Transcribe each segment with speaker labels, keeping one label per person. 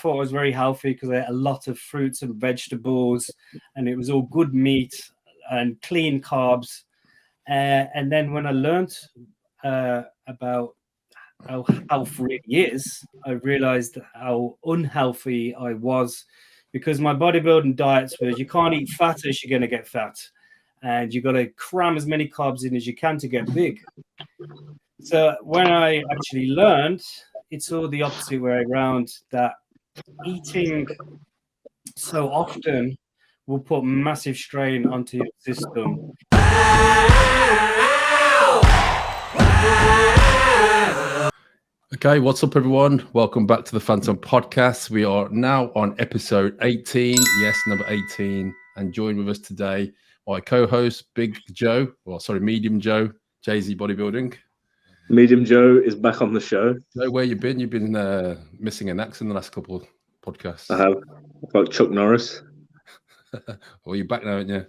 Speaker 1: thought I was very healthy because I ate a lot of fruits and vegetables, and it was all good meat and clean carbs. And then when I learned about how health really is, I realized how unhealthy I was, because my bodybuilding diets was you can't eat fat as you're going to get fat, and you got to cram as many carbs in as you can to get big. So when I actually learned, it's all the opposite way around, that eating so often will put massive strain onto your system.
Speaker 2: Okay, what's up, everyone? Welcome back to the Fantom Podcast. We are now on episode 18. Yes, number 18. And joined with us today, my co-host, Medium Joe, Jay-Z Bodybuilding.
Speaker 3: Medium Joe is back on the show.
Speaker 2: Joe, where you been? You've been missing an accent the last couple of podcasts.
Speaker 3: I have. Like Chuck Norris.
Speaker 2: Well, you're back now, aren't you?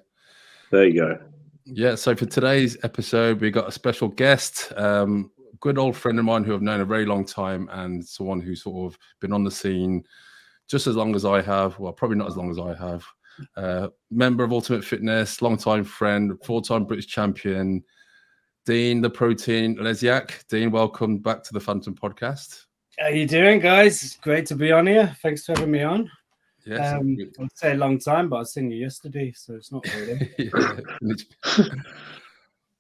Speaker 3: There you go.
Speaker 2: Yeah, so for today's episode, we got a special guest, good old friend of mine who I've known a very long time, and someone who's sort of been on the scene just as long as I have. Well, probably not as long as I have. Member of Ultimate Fitness, long-time friend, 4-time British champion, Dean the Protein Lesiak. Dean, welcome back to the Fantom Podcast.
Speaker 1: How you doing, guys? It's great to be on here. Thanks for having me on.
Speaker 2: Yes,
Speaker 1: I'd say a long time, but I was seeing you yesterday, so it's not really.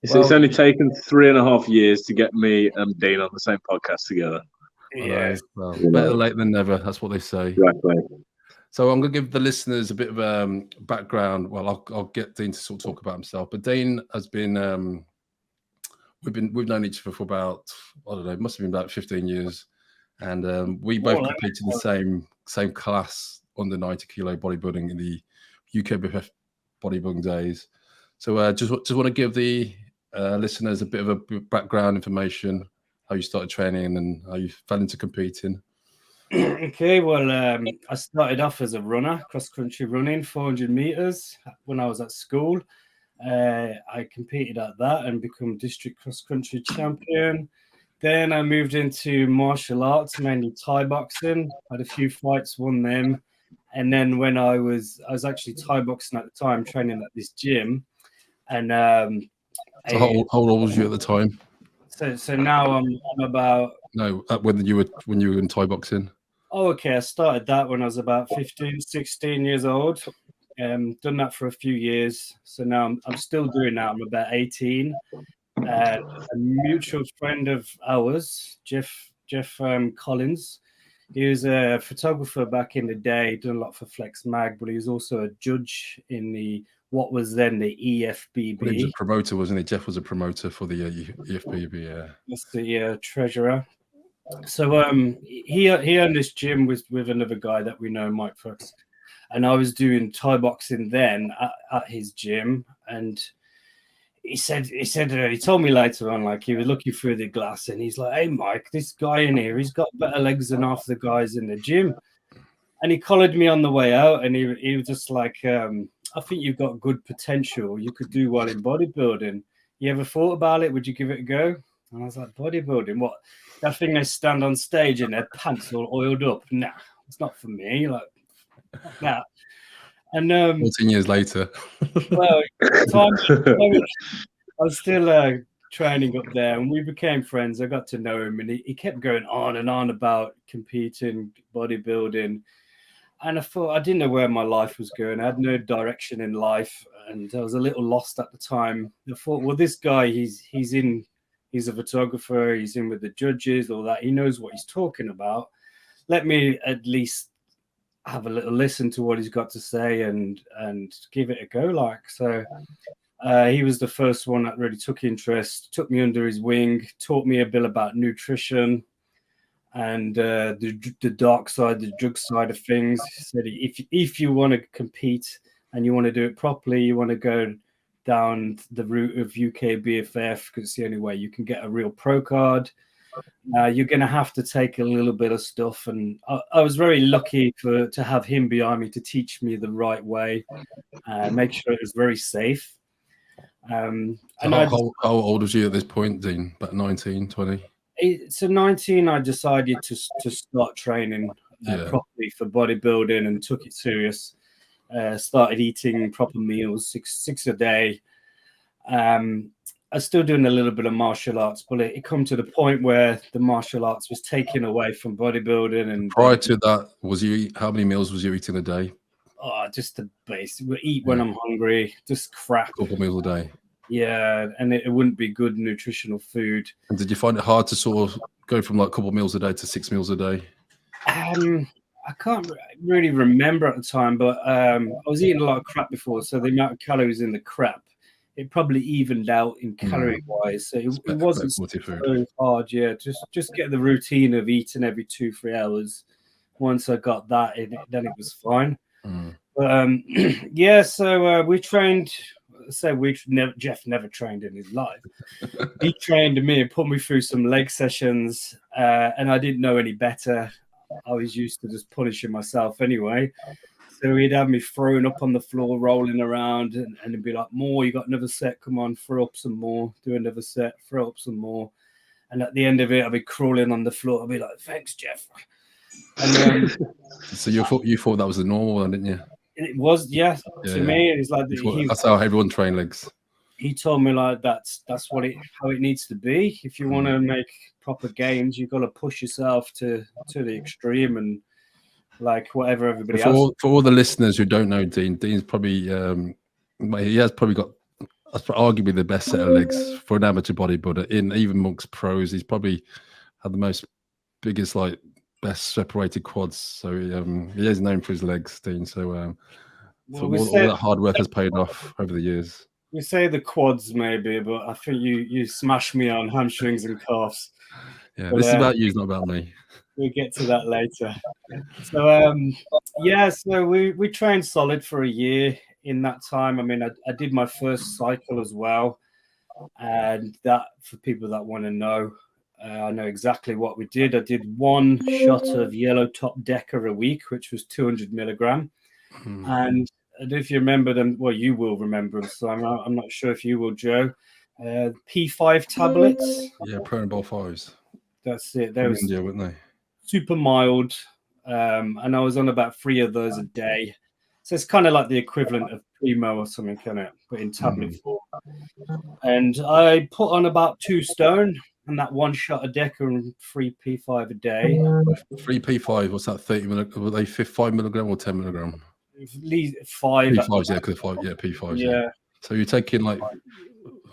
Speaker 3: It's only taken 3.5 years to get me and Dean on the same podcast together.
Speaker 1: Yeah.
Speaker 2: Well, better late than never. That's what they say.
Speaker 3: Exactly.
Speaker 2: So I'm going to give the listeners a bit of background. Well, I'll get Dean to sort of talk about himself. But Dean has been, we've known each other for about, I don't know, it must have been about 15 years, and we both competed in the same class under 90 kilo bodybuilding in the UKBFF Bodybuilding days. So just want to give the listeners a bit of a background information, how you started training and how you fell into competing.
Speaker 1: Okay, well, I started off as a runner, cross-country running, 400 meters when I was at school. I competed at that and become district cross-country champion. Then I moved into martial arts, mainly Thai boxing. Had a few fights, won them. And then when I was actually Thai boxing at the time, training at this gym. And
Speaker 2: so how old was you at the time?
Speaker 1: So now I'm about.
Speaker 2: No, when you were in Thai boxing.
Speaker 1: Oh, okay. I started that when I was about 15, 16 years old. Done that for a few years. So now I'm still doing that. I'm about 18. A mutual friend of ours, Jeff Collins. He was a photographer back in the day, done a lot for Flex Mag, but he was also a judge in what was then the EFBB.
Speaker 2: Well, he was a promoter, wasn't he? Jeff was a promoter for the EFBB. Yeah,
Speaker 1: that's the treasurer. So he owned this gym with another guy that we know, Mike Fox, and I was doing Thai boxing then at his gym, and he told me later on, like, he was looking through the glass and he's like, "Hey, Mike, this guy in here, he's got better legs than half the guys in the gym." And he collared me on the way out, and he was just like, "I think you've got good potential. You could do well in bodybuilding. You ever thought about it? Would you give it a go?" And I was like, "Bodybuilding? What? That thing they stand on stage and their pants all oiled up? Nah, it's not for me." Like that. And
Speaker 2: 14 years later.
Speaker 1: Well, I was still training up there, and we became friends. I got to know him, and he kept going on and on about competing, bodybuilding. And I thought, I didn't know where my life was going. I had no direction in life, and I was a little lost at the time. I thought, well, this guy, he's a photographer, he's in with the judges, all that. He knows what he's talking about. Let me at least have a little listen to what he's got to say and give it a go. Like, so he was the first one that really took interest, took me under his wing, taught me a bit about nutrition and the dark side, the drug side of things. He said, if you want to compete and you want to do it properly, you want to go down the route of UKBFF, because it's the only way you can get a real pro card. You're going to have to take a little bit of stuff, and I was very lucky to have him behind me to teach me the right way, make sure it was very safe.
Speaker 2: And how old was you at this point, Dean? About 19, 20?
Speaker 1: So 19, I decided to start training properly for bodybuilding and took it serious. Started eating proper meals, six a day. I was still doing a little bit of martial arts, but it come to the point where the martial arts was taken away from bodybuilding. And
Speaker 2: prior to that, how many meals was you eating a day?
Speaker 1: Oh, just the base. We eat when I'm hungry, just crap.
Speaker 2: A couple of meals a day.
Speaker 1: Yeah, and it wouldn't be good nutritional food.
Speaker 2: And did you find it hard to sort of go from like a couple of meals a day to 6 meals a day?
Speaker 1: I can't really remember at the time, but I was eating a lot of crap before, so the amount of calories in the crap, it probably evened out in calorie wise. So it wasn't so hard. Yeah, just get the routine of eating every 2-3 hours. Once I got that, then it was fine. But yeah, so we trained. So Jeff never trained in his life. He trained me and put me through some leg sessions, and I didn't know any better. I was used to just punishing myself anyway. So he'd have me thrown up on the floor, rolling around, and he'd be like, "More, you got another set, come on, throw up some more, do another set, throw up some more." And at the end of it, I'd be crawling on the floor. I'd be like, "Thanks, Jeff." And
Speaker 2: so you thought that was the normal one, didn't you?
Speaker 1: It was, yeah. To me, it's like
Speaker 2: that's how everyone train legs.
Speaker 1: He told me like that's how it needs to be. If you want to make proper gains, you've got to push yourself to the extreme and like whatever everybody else.
Speaker 2: For all the listeners who don't know Dean's probably he has probably got arguably the best set of legs for an amateur bodybuilder. Even amongst pros, he's probably had the biggest best separated quads. So he is known for his legs, Dean. So all that hard work has paid off over the years.
Speaker 1: You say the quads maybe, but I think you smashed me on hamstrings and calves.
Speaker 2: Yeah, but this is about you, it's not about me.
Speaker 1: We'll get to that later. So yeah, so we trained solid for a year. In that time, I mean, I did my first cycle as well, and that for people that want to know, I know exactly what we did. I did 1 shot of yellow top Deca a week, which was 200 milligram, and if you remember them, well, you will remember them. So I'm not sure if you will, Joe. P5 tablets.
Speaker 2: Yeah, Pronabol 5s.
Speaker 1: That's it. They were
Speaker 2: India, weren't they?
Speaker 1: Super mild, and I was on about 3 of those a day. So it's kind of like the equivalent of Primo or something, kind of, but in tablet form. And I put on about 2 stone, and that 1 shot a Deca and 3 P5 a day.
Speaker 2: 3 P5, what's that? 30 milligram? Were they 5 milligram or 10 milligram?
Speaker 1: At least 5.
Speaker 2: P5s, yeah, because 5, yeah, P5s. Yeah. So you're taking like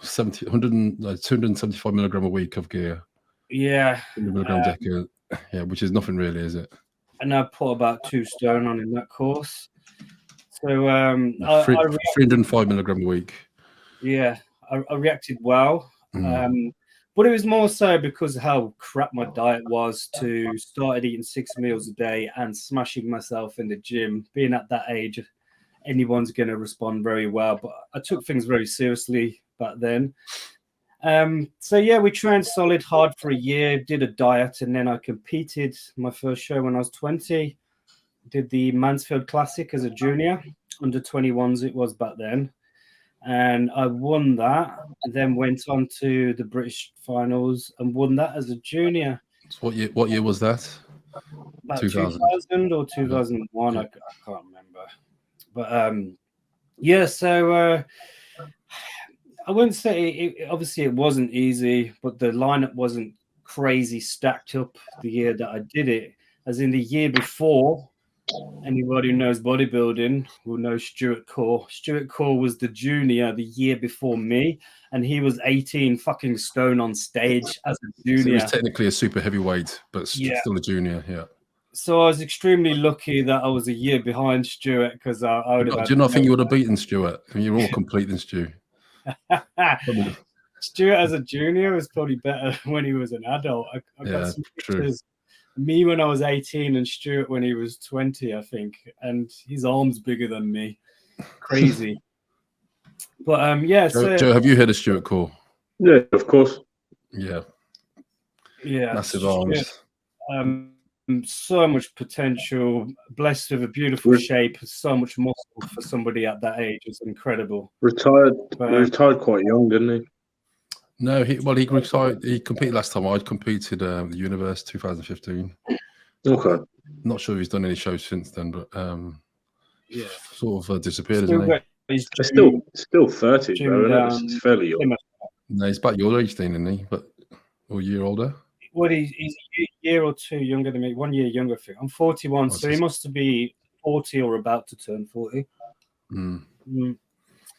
Speaker 2: 275 milligram a week of gear.
Speaker 1: Yeah.
Speaker 2: 100 milligram Deca, yeah, which is nothing really, is it?
Speaker 1: And I put about 2 stone on in that course. So
Speaker 2: 305 milligram a week.
Speaker 1: Yeah, I reacted well. But it was more so because of how crap my diet was to started eating 6 meals a day and smashing myself in the gym. Being at that age, anyone's going to respond very well. But I took things very seriously back then. So yeah, we trained solid hard for a year, did a diet, and then I competed my first show when I was 20. Did the Mansfield Classic as a junior, under 21s it was back then. And I won that, and then went on to the British finals and won that as a junior.
Speaker 2: So what year was that?
Speaker 1: About 2000 or 2001, I can't remember. But yeah, so I wouldn't say obviously it wasn't easy, but the lineup wasn't crazy stacked up the year that I did it. As in the year before, anybody who knows bodybuilding will know Stuart Core. Stuart Core was the junior the year before me, and he was 18 fucking stone on stage as a junior. So he
Speaker 2: was technically a super heavyweight, but still a junior, yeah.
Speaker 1: So I was extremely lucky that I was a year behind Stuart, because I would have.
Speaker 2: Do you not think you would have beaten Stuart? I mean, you're all complete than Stu.
Speaker 1: Stuart as a junior was probably better when he was an adult. I got some pictures. Me when I was 18 and Stuart when he was 20, I think, and his arm's bigger than me. Crazy. But yeah.
Speaker 2: Joe, have you heard of Stuart Core?
Speaker 3: Yeah, of course.
Speaker 2: Yeah.
Speaker 1: Yeah.
Speaker 2: Massive arms.
Speaker 1: So much potential, blessed with a beautiful shape, so much muscle for somebody at that age. It's incredible.
Speaker 3: Retired quite young, didn't he?
Speaker 2: No, he retired. He competed last time. I competed the Universe 2015.
Speaker 3: Okay.
Speaker 2: Not sure if he's done any shows since then, but
Speaker 1: Yeah,
Speaker 2: sort of disappeared,
Speaker 1: still
Speaker 2: isn't he?
Speaker 1: got his
Speaker 3: It's
Speaker 1: gym-
Speaker 3: still 30,
Speaker 1: gym
Speaker 3: though, isn't it?
Speaker 1: down
Speaker 3: It's fairly young.
Speaker 1: Plymouth.
Speaker 2: No, he's about your age, Dean, isn't he? But or a year older.
Speaker 1: Well, he's a year or two younger than me. 1 year younger. I think I'm 41, so he must be 40 or about to turn 40.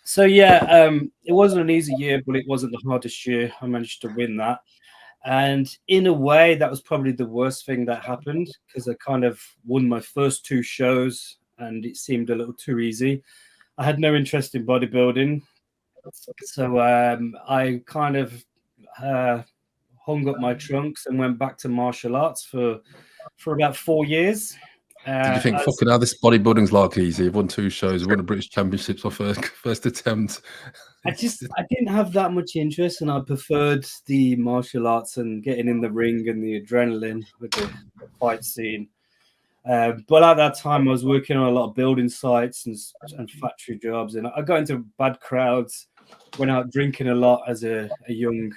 Speaker 1: So yeah, it wasn't an easy year, but it wasn't the hardest year. I managed to win that, and in a way, that was probably the worst thing that happened because I kind of won my first 2 shows, and it seemed a little too easy. I had no interest in bodybuilding, so I kind of hung up my trunks and went back to martial arts for about 4 years.
Speaker 2: Did you think, fucking hell, this bodybuilding's like easy? You've won 2 shows, won the British Championships on first attempt.
Speaker 1: I didn't have that much interest, and I preferred the martial arts and getting in the ring and the adrenaline with the fight scene. But at that time, I was working on a lot of building sites and factory jobs, and I got into bad crowds, went out drinking a lot as a young.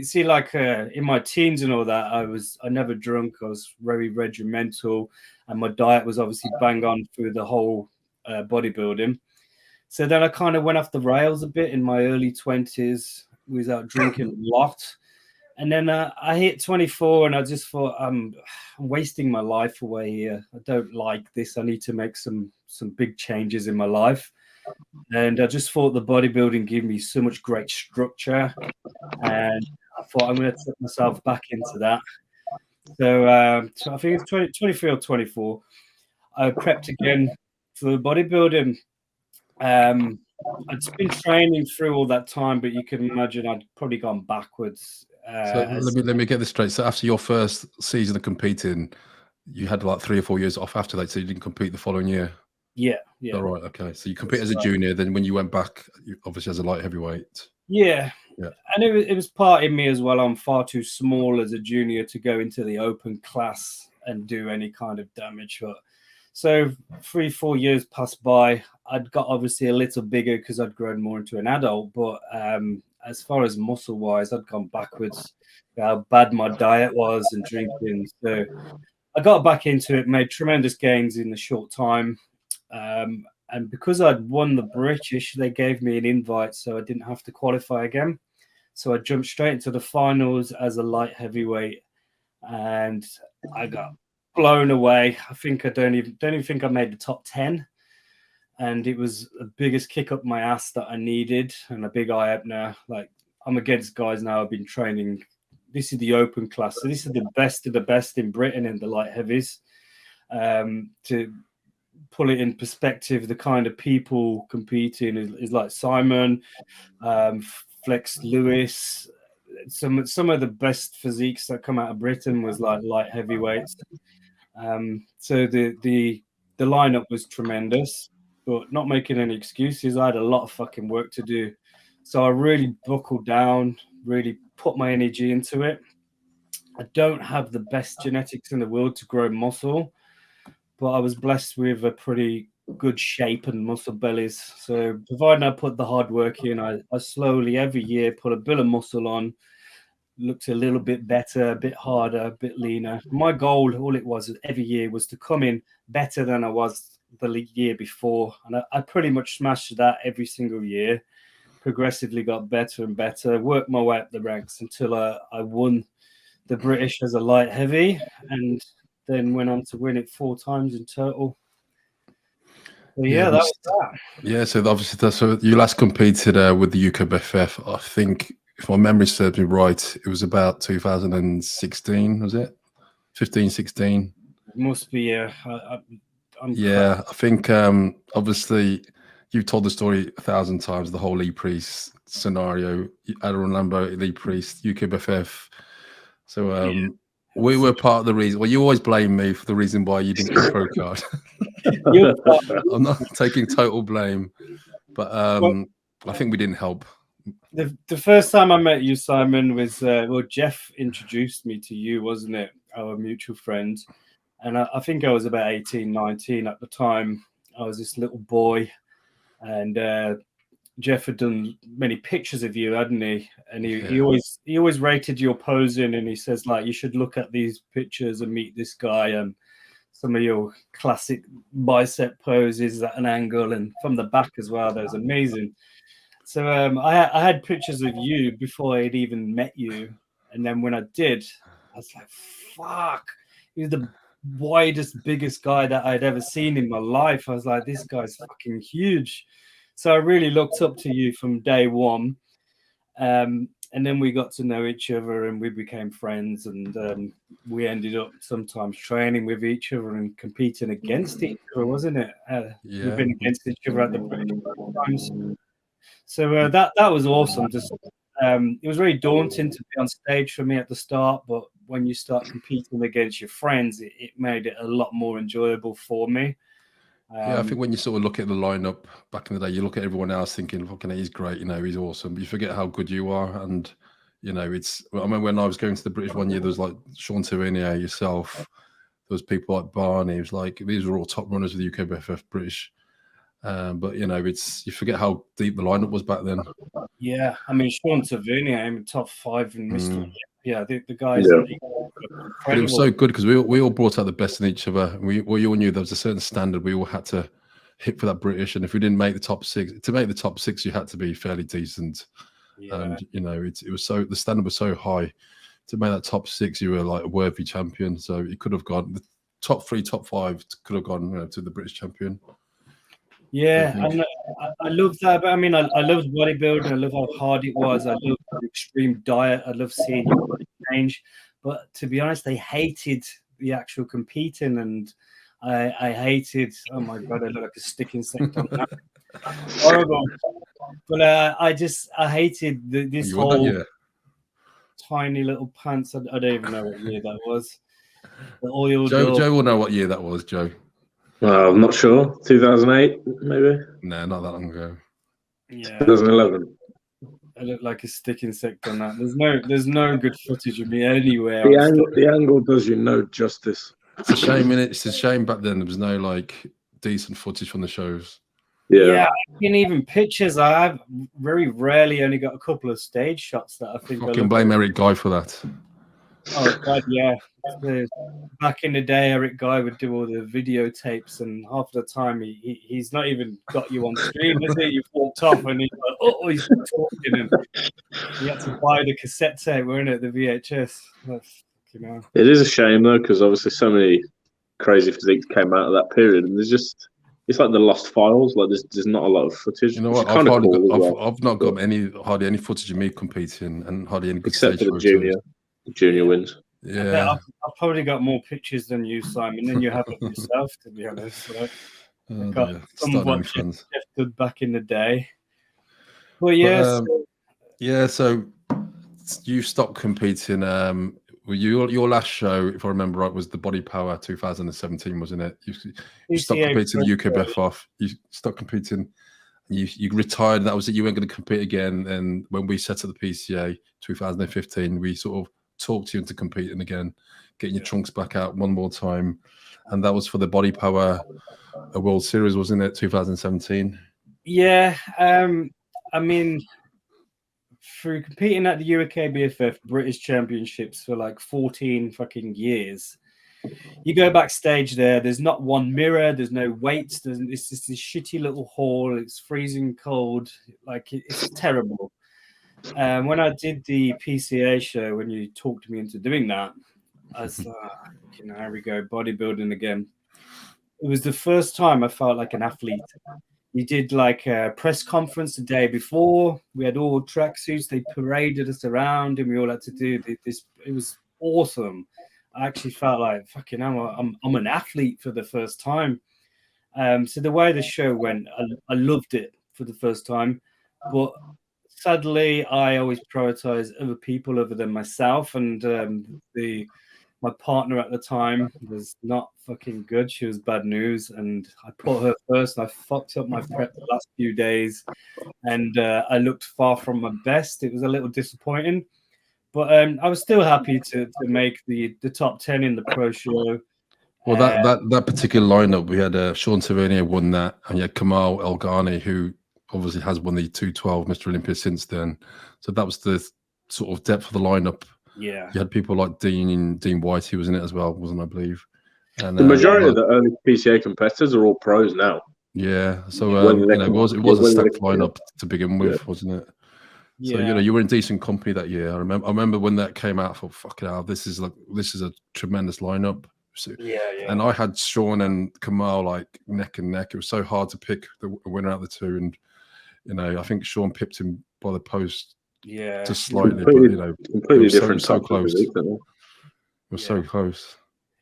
Speaker 1: See, like in my teens and all that, I never drunk. I was very regimental, and my diet was obviously bang on through the whole bodybuilding. So then I kind of went off the rails a bit in my early 20s. Was out drinking a lot, and then I hit 24, and I just thought I'm wasting my life away here. I don't like this. I need to make some big changes in my life. And I just thought the bodybuilding gave me so much great structure, and I thought I'm going to take myself back into that. So I think it's 23 or 24. I prepped again for bodybuilding. I'd been training through all that time, but you can imagine I'd probably gone backwards.
Speaker 2: So let me get this straight. So after your first season of competing, you had like 3 or 4 years off after that, so you didn't compete the following year.
Speaker 1: Yeah.
Speaker 2: All right. Okay. So you compete as a junior. Then when you went back, obviously as a light heavyweight.
Speaker 1: Yeah. And it was part in me as well. I'm far too small as a junior to go into the open class and do any kind of damage. But so 3-4 years passed by. I'd got obviously a little bigger because I'd grown more into an adult. But as far as muscle wise, I'd gone backwards. How bad my diet was and drinking. So I got back into it, made tremendous gains in a short time. And because I'd won the British, they gave me an invite, so I didn't have to qualify again. So I jumped straight into the finals as a light heavyweight, and I got blown away. I think I don't even think I made the top 10, and it was the biggest kick up my ass that I needed and a big eye opener. Like, I'm against guys now I've been training. This is the open class, so this is the best of the best in Britain in the light heavies. To pull it in perspective, the kind of people competing is like Simon, Flex Lewis. Some of the best physiques that come out of Britain was like light heavyweights. So the lineup was tremendous, but not making any excuses. I had a lot of fucking work to do, so I really buckled down, really put my energy into it. I don't have the best genetics in the world to grow muscle, but I was blessed with a pretty good shape and muscle bellies. So providing I put the hard work in, I slowly every year put a bit of muscle on, looked a little bit better, a bit harder, a bit leaner. My goal, all it was every year, was to come in better than I was the year before. And I pretty much smashed that every single year, progressively got better and better, worked my way up the ranks until I won the British as a light heavy, and then went on to win it 4 times in total. So that was that.
Speaker 2: Yeah, so obviously, so you last competed with the UKBFF. I think, if my memory serves me right, it was about 2016, was it? 15, 16?
Speaker 1: It must be,
Speaker 2: I think, obviously, you've told the story 1,000 times, the whole Lee Priest scenario, Adderall Lambo, Lee Priest, UKBFF. So, we were part of the reason. Well, you always blame me for the reason why you didn't get a pro card. I'm not taking total blame, but I think we didn't help.
Speaker 1: The first time I met you, Simon, was Jeff introduced me to you, wasn't it? Our mutual friend. And I think I was about 18, 19 at the time. I was this little boy, and Jeff had done many pictures of you, hadn't he? And he always rated your posing, and he says, like, you should look at these pictures and meet this guy. And some of your classic bicep poses at an angle and from the back as well. That was amazing. So I had pictures of you before I'd even met you. And then when I did, I was like, fuck, you're the widest, biggest guy that I'd ever seen in my life. I was like, this guy's fucking huge. So I really looked up to you from day one. And then we got to know each other and we became friends. And we ended up sometimes training with each other and competing against each other, wasn't it? We've been against each other at the British times. So that was awesome. Just it was very daunting to be on stage for me at the start, but when you start competing against your friends, it made it a lot more enjoyable for me.
Speaker 2: I think when you sort of look at the lineup back in the day, you look at everyone else thinking, "Fucking, he's great, you know, he's awesome." You forget how good you are, and you know, it's. I mean, when I was going to the British one year, there was like Sean Tavernier, yourself. There was people like Barney. It was like these were all top runners of the UKBFF British. But you know, you forget how deep the lineup was back then.
Speaker 1: Yeah, I mean, Sean Tavernier, I'm top 5 in Mr. Yeah, the guys.
Speaker 2: But it was so good because we all brought out the best in each other. We all knew there was a certain standard we all had to hit for that British, and if we didn't make the top 6, to make the top 6, you had to be fairly decent. Yeah. And you know, it was so, the standard was so high. To make that top 6, you were like a worthy champion. So you could have gone the top 3, top 5 could have gone, you know, to the British champion.
Speaker 1: Yeah, I love that. But I mean, I love bodybuilding. I love how hard it was. I love the extreme diet. I love seeing your body change. But to be honest, I hated the actual competing, and I hated. Oh my god, I look like a stick insect on that. Horrible. But I hated this whole tiny little pants. I don't even know what year that was. The oil.
Speaker 2: Joe will know what year that was, Joe.
Speaker 3: I'm not sure. 2008, maybe?
Speaker 2: No, not that long ago.
Speaker 1: Yeah.
Speaker 3: 2011.
Speaker 1: I look like a stick insect on that. There's no good footage of me anywhere.
Speaker 3: The angle does you no justice.
Speaker 2: It's a shame, innit? It's a shame back then there was no like decent footage from the shows.
Speaker 1: Yeah, and even pictures. I have very rarely only got a couple of stage shots that I think.
Speaker 2: Fucking blame Eric Guy for that.
Speaker 1: Oh god, yeah. Back in the day, Eric Guy would do all the videotapes, and half the time he's not even got you on screen, is it? You've walked off, and he's like, "Oh, he's talking," and you had to buy the cassette tape, weren't it? The VHS. You know. It
Speaker 3: is a shame though, because obviously so many crazy physiques came out of that period, and it's like the lost files. Like there's not a lot of footage.
Speaker 2: You know what? I've not got hardly any footage of me competing, and hardly any good
Speaker 3: except for the junior wins.
Speaker 2: Yeah,
Speaker 1: I've probably got more pictures than you, Simon, than you have of yourself, to be honest. Right? Got some watches back in the day. Well, yes.
Speaker 2: So you stopped competing. Your last show, if I remember right, was the Body Power 2017, wasn't it? You stopped competing the UKBFF. You stopped competing. You retired. That was it. You weren't going to compete again. And when we set up the PCA 2015, we sort of talked you into competing again, getting your trunks back out one more time, and that was for the Body Power World Series, wasn't it? 2017.
Speaker 1: Yeah, I mean, through competing at the UKBFF British Championships for like 14 fucking years, you go backstage there. There's not one mirror. There's no weights. It's just this shitty little hall. It's freezing cold. Like it's terrible. When I did the PCA show, when you talked me into doing that, I was like, here we go, bodybuilding again. It was the first time I felt like an athlete. You did like a press conference the day before. We had all tracksuits. They paraded us around, and we all had to do this. It was awesome. I actually felt like fucking I'm an athlete for the first time. So the way the show went, I loved it for the first time, but sadly, I always prioritize other people other than myself, and my partner at the time was not fucking good. She was bad news, and I put her first, and I fucked up my prep the last few days, and I looked far from my best. It was a little disappointing, but I was still happy to make the top 10 in the pro show.
Speaker 2: Well, that particular lineup, we had Sean Tavernier won that, and you had Kamal El Ghani, who obviously has won the 212 Mr. Olympia since then. So that was the sort of depth of the lineup.
Speaker 1: Yeah.
Speaker 2: You had people like Dean White, who was in it as well, wasn't I believe? And
Speaker 3: the majority of the early PCA competitors are all pros now.
Speaker 2: Yeah, so it was a stacked lineup to begin with, wasn't it? So you were in decent company that year. I remember when that came out. I thought, fucking hell, this is a tremendous lineup. So, and I had Sean and Kamal like neck and neck. It was so hard to pick the winner out of the two, and I think Sean pipped him by the post, just slightly, but
Speaker 3: completely different.
Speaker 2: So close. It was so close.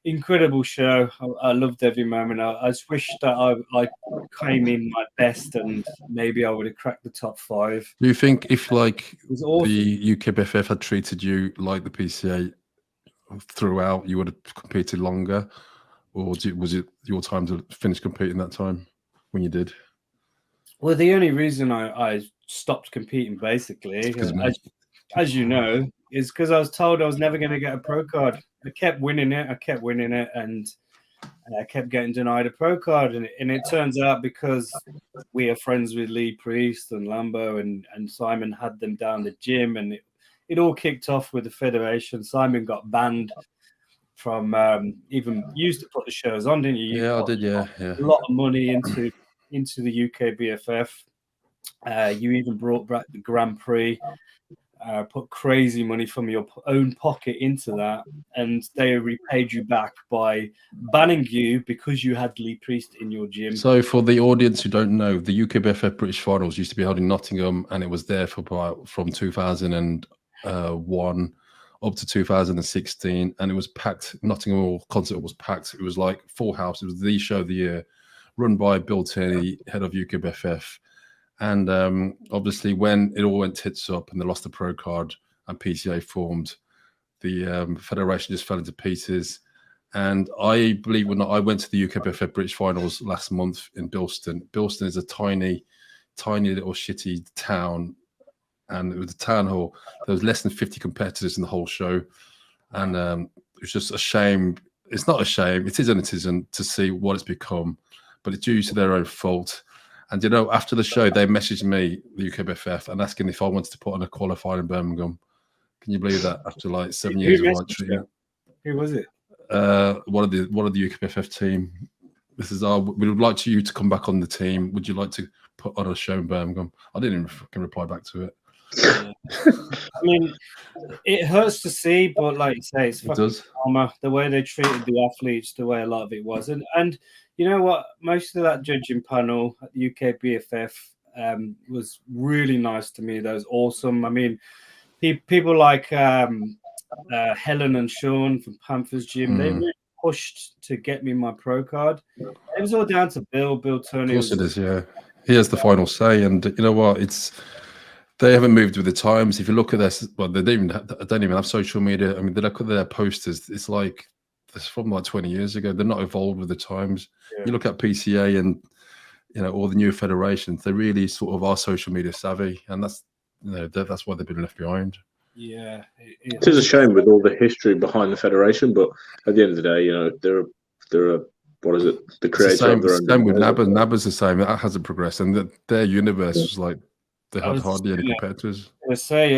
Speaker 1: Incredible show. I loved every moment. I just wish that I came in my best and maybe I would have cracked the top 5.
Speaker 2: Do you think if
Speaker 1: awesome.
Speaker 2: The UKBFF had treated you like the PCA throughout, you would have competed longer, or was it your time to finish competing that time when you did?
Speaker 1: Well, the only reason I stopped competing, basically, as you know, is because I was told I was never going to get a pro card. I kept winning it, and I kept getting denied a pro card. And it turns out because we are friends with Lee Priest and Lambo and Simon had them down the gym, and it all kicked off with the federation. Simon got banned from even used to put the shows on, didn't you?
Speaker 2: I did, yeah.
Speaker 1: A lot of money into the UKBFF. You even brought back the Grand Prix. Put crazy money from your own pocket into that, and they repaid you back by banning you because you had Lee Priest in your gym.
Speaker 2: So for the audience who don't know, the UKBFF British Finals used to be held in Nottingham, and it was there from 2001 up to 2016, and it was packed. Nottingham Hall concert was packed. It was like full house. It was the show of the year, run by Bill Tierney, head of UKBFF. And obviously, when it all went tits up and they lost the pro card and PCA formed, the federation just fell into pieces. And I believe it or not, I went to the UKBFF British Finals last month in Bilston. Bilston is a tiny little shitty town, and it was a town hall. There was less than 50 competitors in the whole show, and it was just a shame. It's not a shame. It is and it isn't to see what it's become, but it's due to their own fault. And after the show, they messaged me, the UKBFF, and asking if I wanted to put on a qualifier in Birmingham. Can you believe that? After like 7 years of treatment.
Speaker 1: Who was it?
Speaker 2: One of the UKBFF team. This is we would like you to come back on the team. Would you like to put on a show in Birmingham? I didn't even fucking reply back to it.
Speaker 1: I mean, it hurts to see, but like you say, it's fucking karma. The way they treated the athletes, the way a lot of it was, and you know what? Most of that judging panel at the UKBFF was really nice to me. That was awesome. I mean, people like Helen and Sean from Panthers Gym, they really pushed to get me my pro card. It was all down to Bill Turney.
Speaker 2: Of course it is, yeah. He has the final say, and you know what? They haven't moved with the times. If you look at this, well, they don't even have social media. I mean, they look at their posters. It's like it's from like 20 years ago. They're not evolved with the times. Yeah. You look at PCA and all the new federations. They really sort of are social media savvy, and that's that's why they've been left behind.
Speaker 1: Yeah,
Speaker 3: it is a shame with all the history behind the federation, but at the end of the day, they're what is it? The creator of their own.
Speaker 2: Same with NABBA. NABBA's the same. That hasn't progressed, and their universe was like they had hardly any competitors.
Speaker 1: I say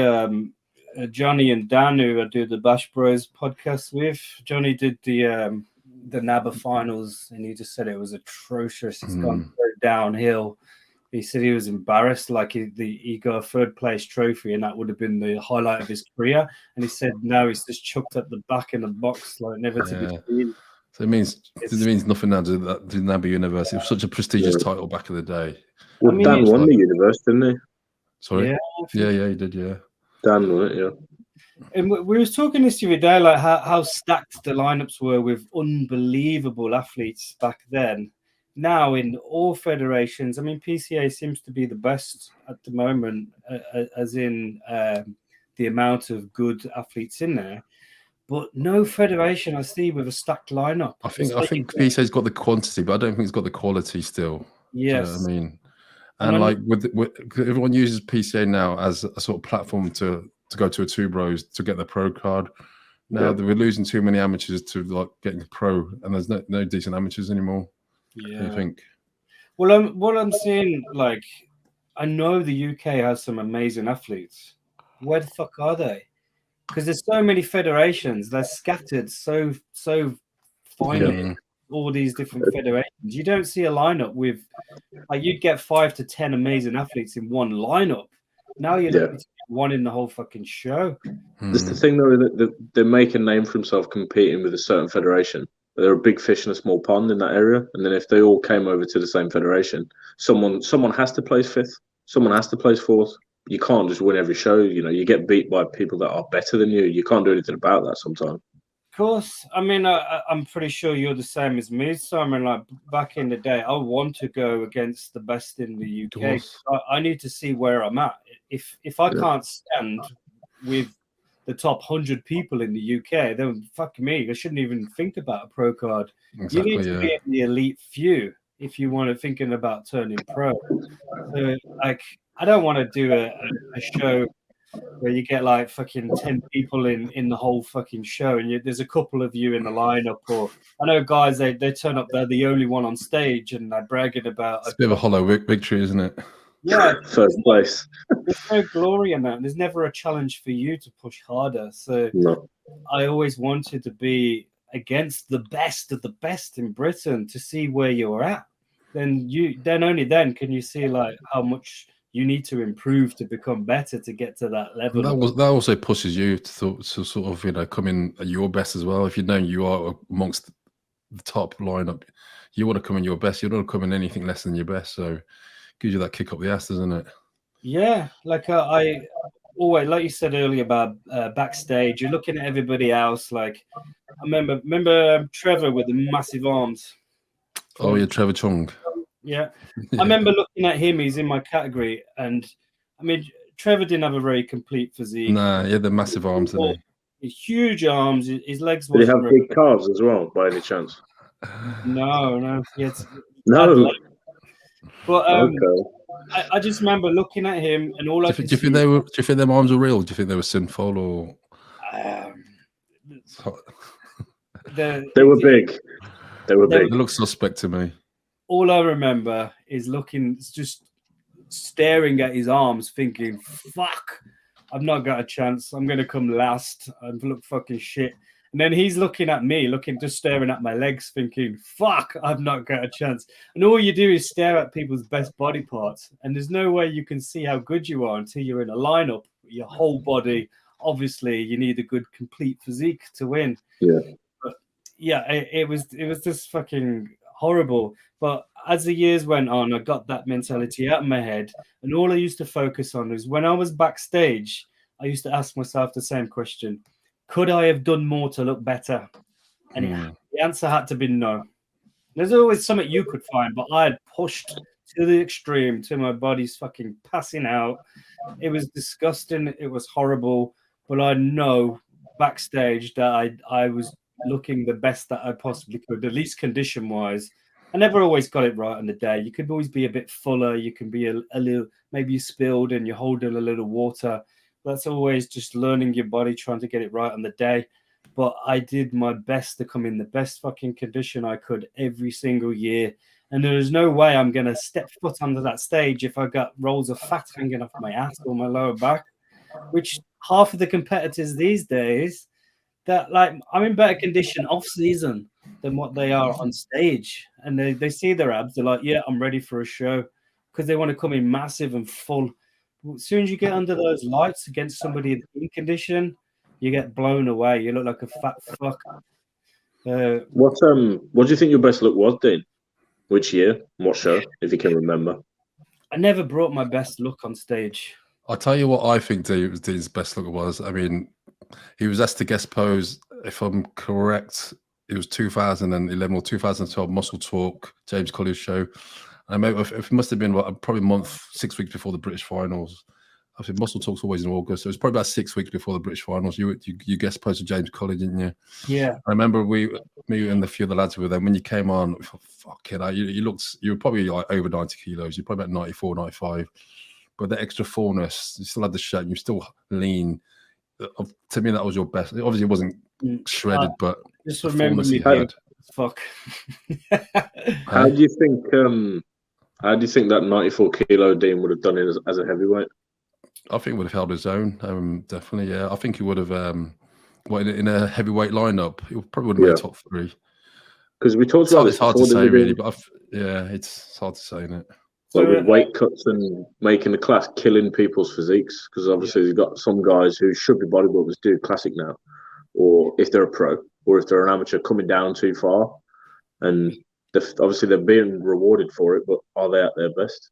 Speaker 1: Johnny and Dan, who I do the Bash Bros podcast with. Johnny did the NABBA finals, and he just said it was atrocious. It's gone so downhill. He said he was embarrassed, like he got a third place trophy, and that would have been the highlight of his career. And he said, no, he's just chucked at the back in the box, like never to be seen.
Speaker 2: So it means nothing now to the NABBA universe. It was such a prestigious title back in the day.
Speaker 3: Well, Dan won the universe, didn't he?
Speaker 2: Sorry? Yeah, he did, yeah.
Speaker 3: Dan won it, yeah.
Speaker 1: And we was talking this the other day, like how stacked the lineups were with unbelievable athletes back then. Now in all federations, I mean, PCA seems to be the best at the moment, as in the amount of good athletes in there. But no federation I see with a stacked lineup.
Speaker 2: I think PCA's got the quantity, but I don't think it's got the quality still.
Speaker 1: Yes.
Speaker 2: Do you know what I mean? And like with everyone uses PCA now as a sort of platform to go to a Two Bros to get the pro card. Now we're losing too many amateurs to like getting a pro, and there's no decent amateurs anymore.
Speaker 1: Yeah.
Speaker 2: I think.
Speaker 1: Well, what I'm seeing, like, I know the UK has some amazing athletes. Where the fuck are they? Because there's so many federations. They're scattered so finely. all these different federations. You don't see a lineup with, like, you'd get 5 to 10 amazing athletes in one lineup. Now you're looking to get one in the whole fucking show.
Speaker 3: That's the thing, though, that they make a name for themselves competing with a certain federation. They're a big fish in a small pond in that area. And then if they all came over to the same federation, someone has to place 5th, someone has to place 4th. You can't just win every show. You know, you get beat by people that are better than you. You can't do anything about that sometimes.
Speaker 1: Of course. I mean, I'm pretty sure you're the same as me, Simon. Like, back in the day, I want to go against the best in the UK. I need to see where I'm at. If I can't stand with the top 100 people in the UK, then fuck me, I shouldn't even think about a pro card.
Speaker 2: Exactly,
Speaker 1: you need to be in the elite few if you want to thinking about turning pro. So, like, I don't want to do a show where you get like fucking 10 people in the whole fucking show, and there's a couple of you in the lineup. Or I know guys, they turn up, they're the only one on stage, and they're bragging about.
Speaker 2: It's a bit of a hollow victory, isn't it?
Speaker 1: Yeah,
Speaker 3: first place.
Speaker 1: There's no glory in that. There's never a challenge for you to push harder. So I always wanted to be against the best of the best in Britain to see where you're at. Then only then can you see like how much you need to improve to become better to get to that level.
Speaker 2: That also pushes you to sort of, you know, come in at your best as well. If you know you are amongst the top lineup, you want to come in your best. You don't want to come in anything less than your best. So gives you that kick up the ass, doesn't it?
Speaker 1: Yeah, like I always, like you said earlier about backstage, you're looking at everybody else. Like I remember Trevor with the massive arms.
Speaker 2: Oh yeah, Trevor Chung.
Speaker 1: Yeah, I remember looking at him. He's in my category, and I mean, Trevor didn't have a very complete physique.
Speaker 2: Nah, he had the massive arms, didn't
Speaker 1: he? Huge arms. His legs.
Speaker 3: Did he have big calves as well, by any chance?
Speaker 1: No.
Speaker 3: No.
Speaker 1: But I just remember looking at him, and all I could see.
Speaker 2: Do you think their arms were real? Do you think they were sinful, or?
Speaker 3: They were big. They were big.
Speaker 2: They look suspect to me.
Speaker 1: All I remember is just staring at his arms, thinking, "Fuck, I've not got a chance. I'm gonna come last and look fucking shit." And then he's looking at me, just staring at my legs, thinking, "Fuck, I've not got a chance." And all you do is stare at people's best body parts, and there's no way you can see how good you are until you're in a lineup. Your whole body, obviously, you need a good, complete physique to win.
Speaker 3: Yeah,
Speaker 1: but yeah, it was just fucking horrible. But as the years went on, I got that mentality out of my head, and all I used to focus on was when I was backstage, I used to ask myself the same question: could I have done more to look better? And the answer had to be no. There's always something you could find, but I had pushed to the extreme till my body's fucking passing out. It was disgusting. It was horrible. But I know backstage that I was looking the best that I possibly could, at least condition-wise. I never always got it right on the day. You could always be a bit fuller. You can be a little, maybe you spilled and you're holding a little water. That's always just learning your body, trying to get it right on the day. But I did my best to come in the best fucking condition I could every single year. And there is no way I'm going to step foot onto that stage if I got rolls of fat hanging off my ass or my lower back, which half of the competitors these days, that like I'm in better condition off season than what they are on stage. And they see their abs. They're like, yeah, I'm ready for a show, because they want to come in massive and full. As soon as you get under those lights against somebody in condition, you get blown away. You look like a fat fuck.
Speaker 3: What do you think your best look was, Dean? Which year? What show, if you can remember?
Speaker 1: I never brought my best look on stage.
Speaker 2: I'll tell you what I think Dean's best look was. I mean, he was asked to guest pose, if I'm correct, it was 2011 or 2012 Muscle Talk, James Collins show. I remember it must have been probably a month, 6 weeks before the British finals. I think Muscle Talk's always in August, so it was probably about 6 weeks before the British finals. You guest posted James Collins, didn't you?
Speaker 1: Yeah.
Speaker 2: I remember me and a few of the lads were there. When you came on, fucking hell, you were probably like over 90 kilos. You're probably about 94, 95. But the extra fullness, you still had the shape. You're still lean. To me, that was your best. Obviously, it wasn't shredded, but
Speaker 1: just remember me. Fuck.
Speaker 3: How do you think that 94 kilo Dean would have done it as a heavyweight?
Speaker 2: I think he would have held his own. Definitely, yeah. I think he would have. In a heavyweight lineup, he probably would have made top three.
Speaker 3: Because we talked about this
Speaker 2: It's hard
Speaker 3: before.
Speaker 2: to say, really, but it's hard to say, isn't it?
Speaker 3: Like with weight cuts and making the class killing people's physiques, because obviously you've got some guys who should be bodybuilders do classic now, or if they're a pro, or if they're an amateur coming down too far, and obviously they're being rewarded for it, but are they at their best?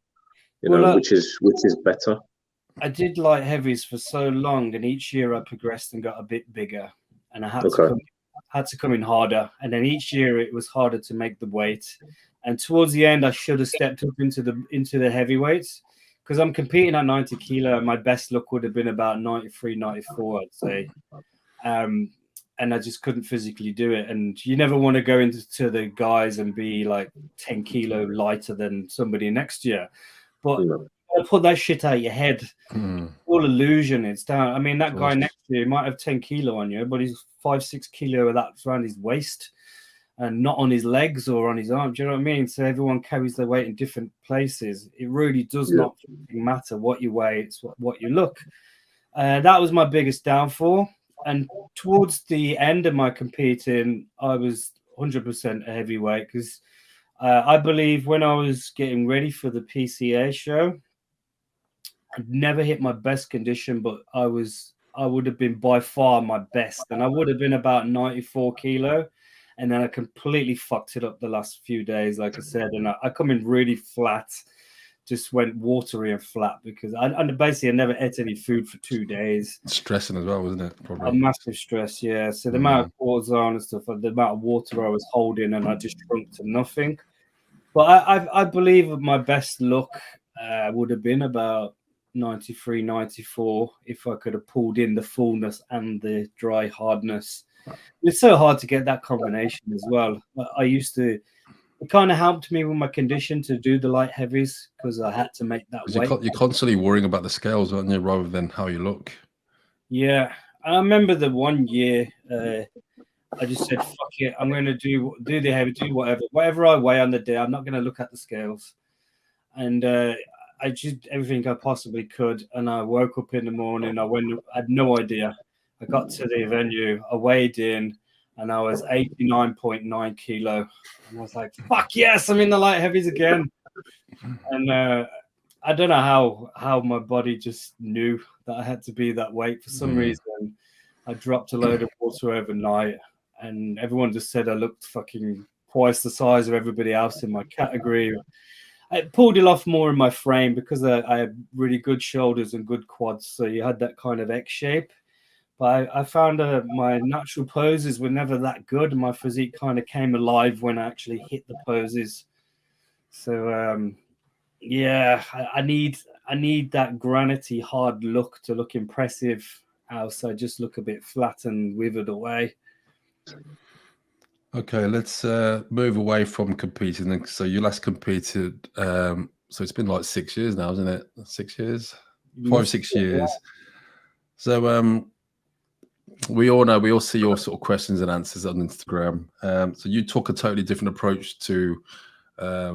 Speaker 3: Which is better.
Speaker 1: I did light heavies for so long, and each year I progressed and got a bit bigger, and I had to come in harder, and then each year it was harder to make the weight. And towards the end, I should have stepped up into the heavyweights, because I'm competing at 90 kilo. And my best look would have been about 93, 94, I'd say. And I just couldn't physically do it. And you never want to go into the guys and be like 10 kilo lighter than somebody next year. But put that shit out of your head. All illusion. It's down. I mean, that guy next to you might have 10 kilo on you, but he's 5-6 kilo of that around his waist, and not on his legs or on his arm. Do you know what I mean? So everyone carries their weight in different places. It really does not matter what you weigh. It's what you look. That was my biggest downfall. And towards the end of my competing, I was 100% a heavyweight, because I believe when I was getting ready for the PCA show, I'd never hit my best condition, but I would have been by far my best. And I would have been about 94 kilo. And then I completely fucked it up the last few days, like I said. And I come in really flat, just went watery and flat, because I never ate any food for 2 days.
Speaker 2: Stressing as well, wasn't it? Probably.
Speaker 1: A massive stress, yeah. So the amount of cortisol and stuff, the amount of water I was holding, and I just shrunk to nothing. But I believe my best look would have been about 93, 94, if I could have pulled in the fullness and the dry hardness. It's so hard to get that combination as well. It kind of helped me with my condition to do the light heavies, because I had to make that weight.
Speaker 2: You're constantly worrying about the scales, aren't you, rather than how you look?
Speaker 1: Yeah. I remember the one year I just said, fuck it, I'm going to do the heavy, do whatever I weigh on the day. I'm not going to look at the scales. And I did everything I possibly could. And I woke up in the morning. I had no idea. I got to the venue, I weighed in, and I was 89.9 kilo. And I was like, fuck yes, I'm in the light heavies again. And I don't know how my body just knew that I had to be that weight. For some reason, I dropped a load of water overnight, and everyone just said I looked fucking twice the size of everybody else in my category. I pulled it off more in my frame, because I had really good shoulders and good quads, so you had that kind of X shape. But I found my natural poses were never that good. My physique kind of came alive when I actually hit the poses. So I need that granity, hard look to look impressive. Else I just look a bit flat and withered away.
Speaker 2: Okay, let's move away from competing. So you last competed. So it's been like 6 years now, isn't it? 6 years, 5-6 years. So we all see your sort of questions and answers on Instagram. So you took a totally different approach to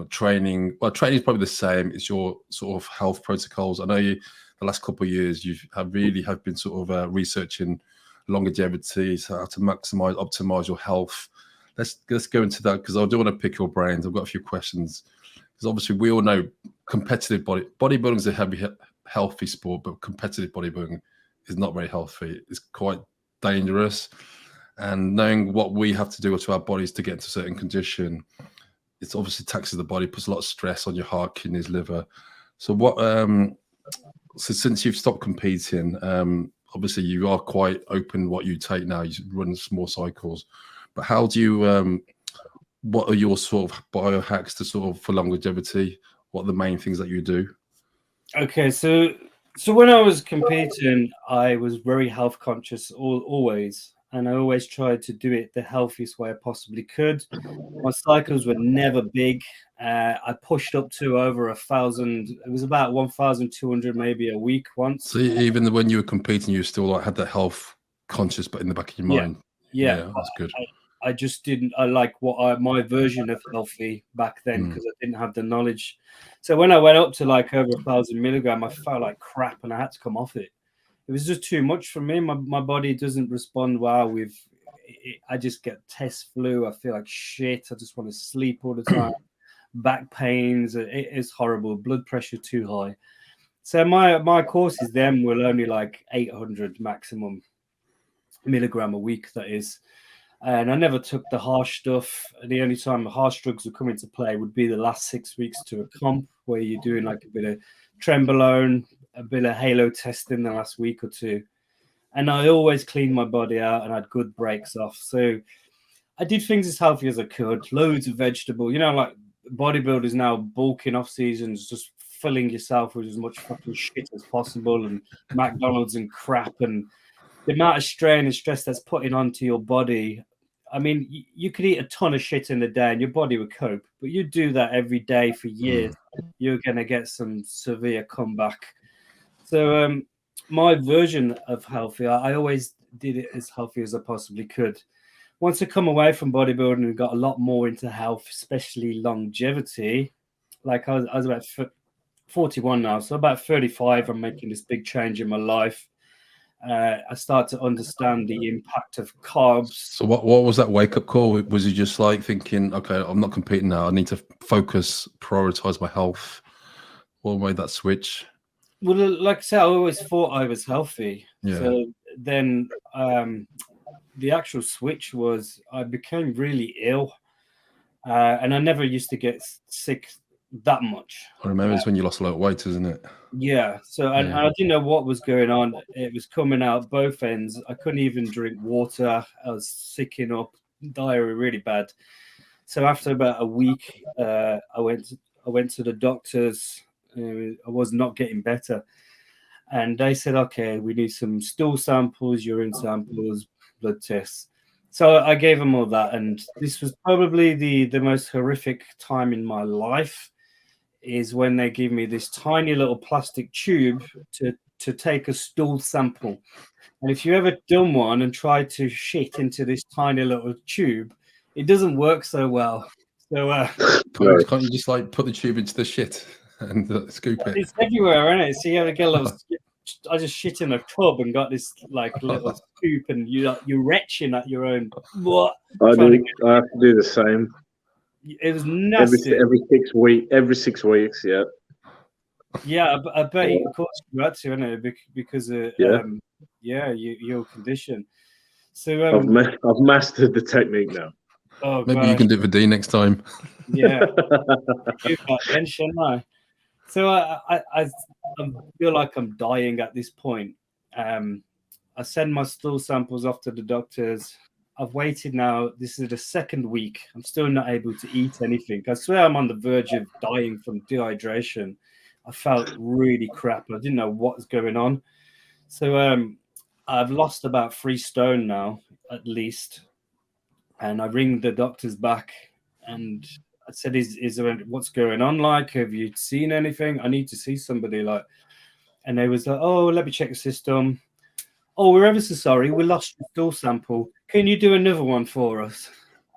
Speaker 2: training. Well, training is probably the same. It's your sort of health protocols. I know the last couple of years you have been sort of researching longevity, so how to optimize your health. Let's go into that, because I do want to pick your brains. I've got a few questions, because obviously we all know competitive bodybuilding is a healthy sport, but competitive bodybuilding is not very healthy. It's quite dangerous, and knowing what we have to do to our bodies to get into a certain condition, it's obviously taxes the body, puts a lot of stress on your heart, kidneys, liver. So so since you've stopped competing, obviously you are quite open what you take now. You run small cycles, but how do you what are your sort of biohacks to sort of for longevity? What are the main things that you do?
Speaker 1: Okay, so when I was competing, I was very health conscious always, and I always tried to do it the healthiest way I possibly could. My cycles were never big. I pushed up to over 1,000. It was about 1,200 maybe a week once.
Speaker 2: So even when you were competing, you still had that health conscious, but in the back of your mind.
Speaker 1: Yeah,
Speaker 2: that's good.
Speaker 1: I just didn't. I like my version of healthy back then, because I didn't have the knowledge. So when I went up to like over 1,000 milligram, I felt like crap, and I had to come off it. It was just too much for me. My body doesn't respond well with I just get test flu. I feel like shit. I just want to sleep all the time. Back pains. It is horrible. Blood pressure too high. So my courses then were only like 800 maximum milligram a week, that is. And I never took the harsh stuff. The only time the harsh drugs would come into play would be the last 6 weeks to a comp, where you're doing like a bit of trenbolone, a bit of halo testing the last week or two. And I always cleaned my body out and had good breaks off. So I did things as healthy as I could. Loads of vegetable. You know, like bodybuilders now bulking off seasons, just filling yourself with as much fucking shit as possible, and McDonald's and crap, and the amount of strain and stress that's putting onto your body. I mean, you could eat a ton of shit in a day and your body would cope, but you do that every day for years, you're going to get some severe comeback. So my version of healthy, I always did it as healthy as I possibly could. Once I come away from bodybuilding and got a lot more into health, especially longevity, like I was about 41 now, so about 35, I'm making this big change in my life. I start to understand the impact of carbs.
Speaker 2: So what was that wake-up call? Was you just like thinking, okay, I'm not competing now, I need to focus, prioritize my health? What made that switch?
Speaker 1: Well, like I said, I always thought I was healthy.
Speaker 2: Yeah.
Speaker 1: So then the actual switch was I became really ill, and I never used to get sick that much.
Speaker 2: I remember it's when you lost a lot of weight, isn't it?
Speaker 1: Yeah. So and I didn't know what was going on. It was coming out both ends. I couldn't even drink water. I was sicking up, diarrhea really bad. So after about a week, I went to the doctors. I was not getting better, and they said, "Okay, we need some stool samples, urine samples, blood tests." So I gave them all that, and this was probably the most horrific time in my life. Is when they give me this tiny little plastic tube to take a stool sample. And if you ever done one and tried to shit into this tiny little tube, it doesn't work so well. So
Speaker 2: can't you just like put the tube into the shit and scoop it?
Speaker 1: It's everywhere, isn't it? So you have to get a little. I just shit in a tub and got this like little scoop, and you're retching at your own. What?
Speaker 3: I have to do the same.
Speaker 1: It was nasty.
Speaker 3: Every 6 weeks, yeah.
Speaker 1: Yeah, I bet of course you had to, innit? Because of your condition. So
Speaker 3: I've mastered the technique now.
Speaker 2: Oh, maybe you can do it for Dean next time.
Speaker 1: Yeah, you've got tension now. So I feel like I'm dying at this point. I send my stool samples off to the doctors. I've waited now. This is the second week. I'm still not able to eat anything. I swear I'm on the verge of dying from dehydration. I felt really crap. I didn't know what was going on. So I've lost about 3 stone now, at least. And I ring the doctors back and I said, is there what's going on? Like, have you seen anything? I need to see somebody. Like, and they was like, oh, let me check the system. Oh, we're ever so sorry. We lost your stool sample. Can you do another one for us?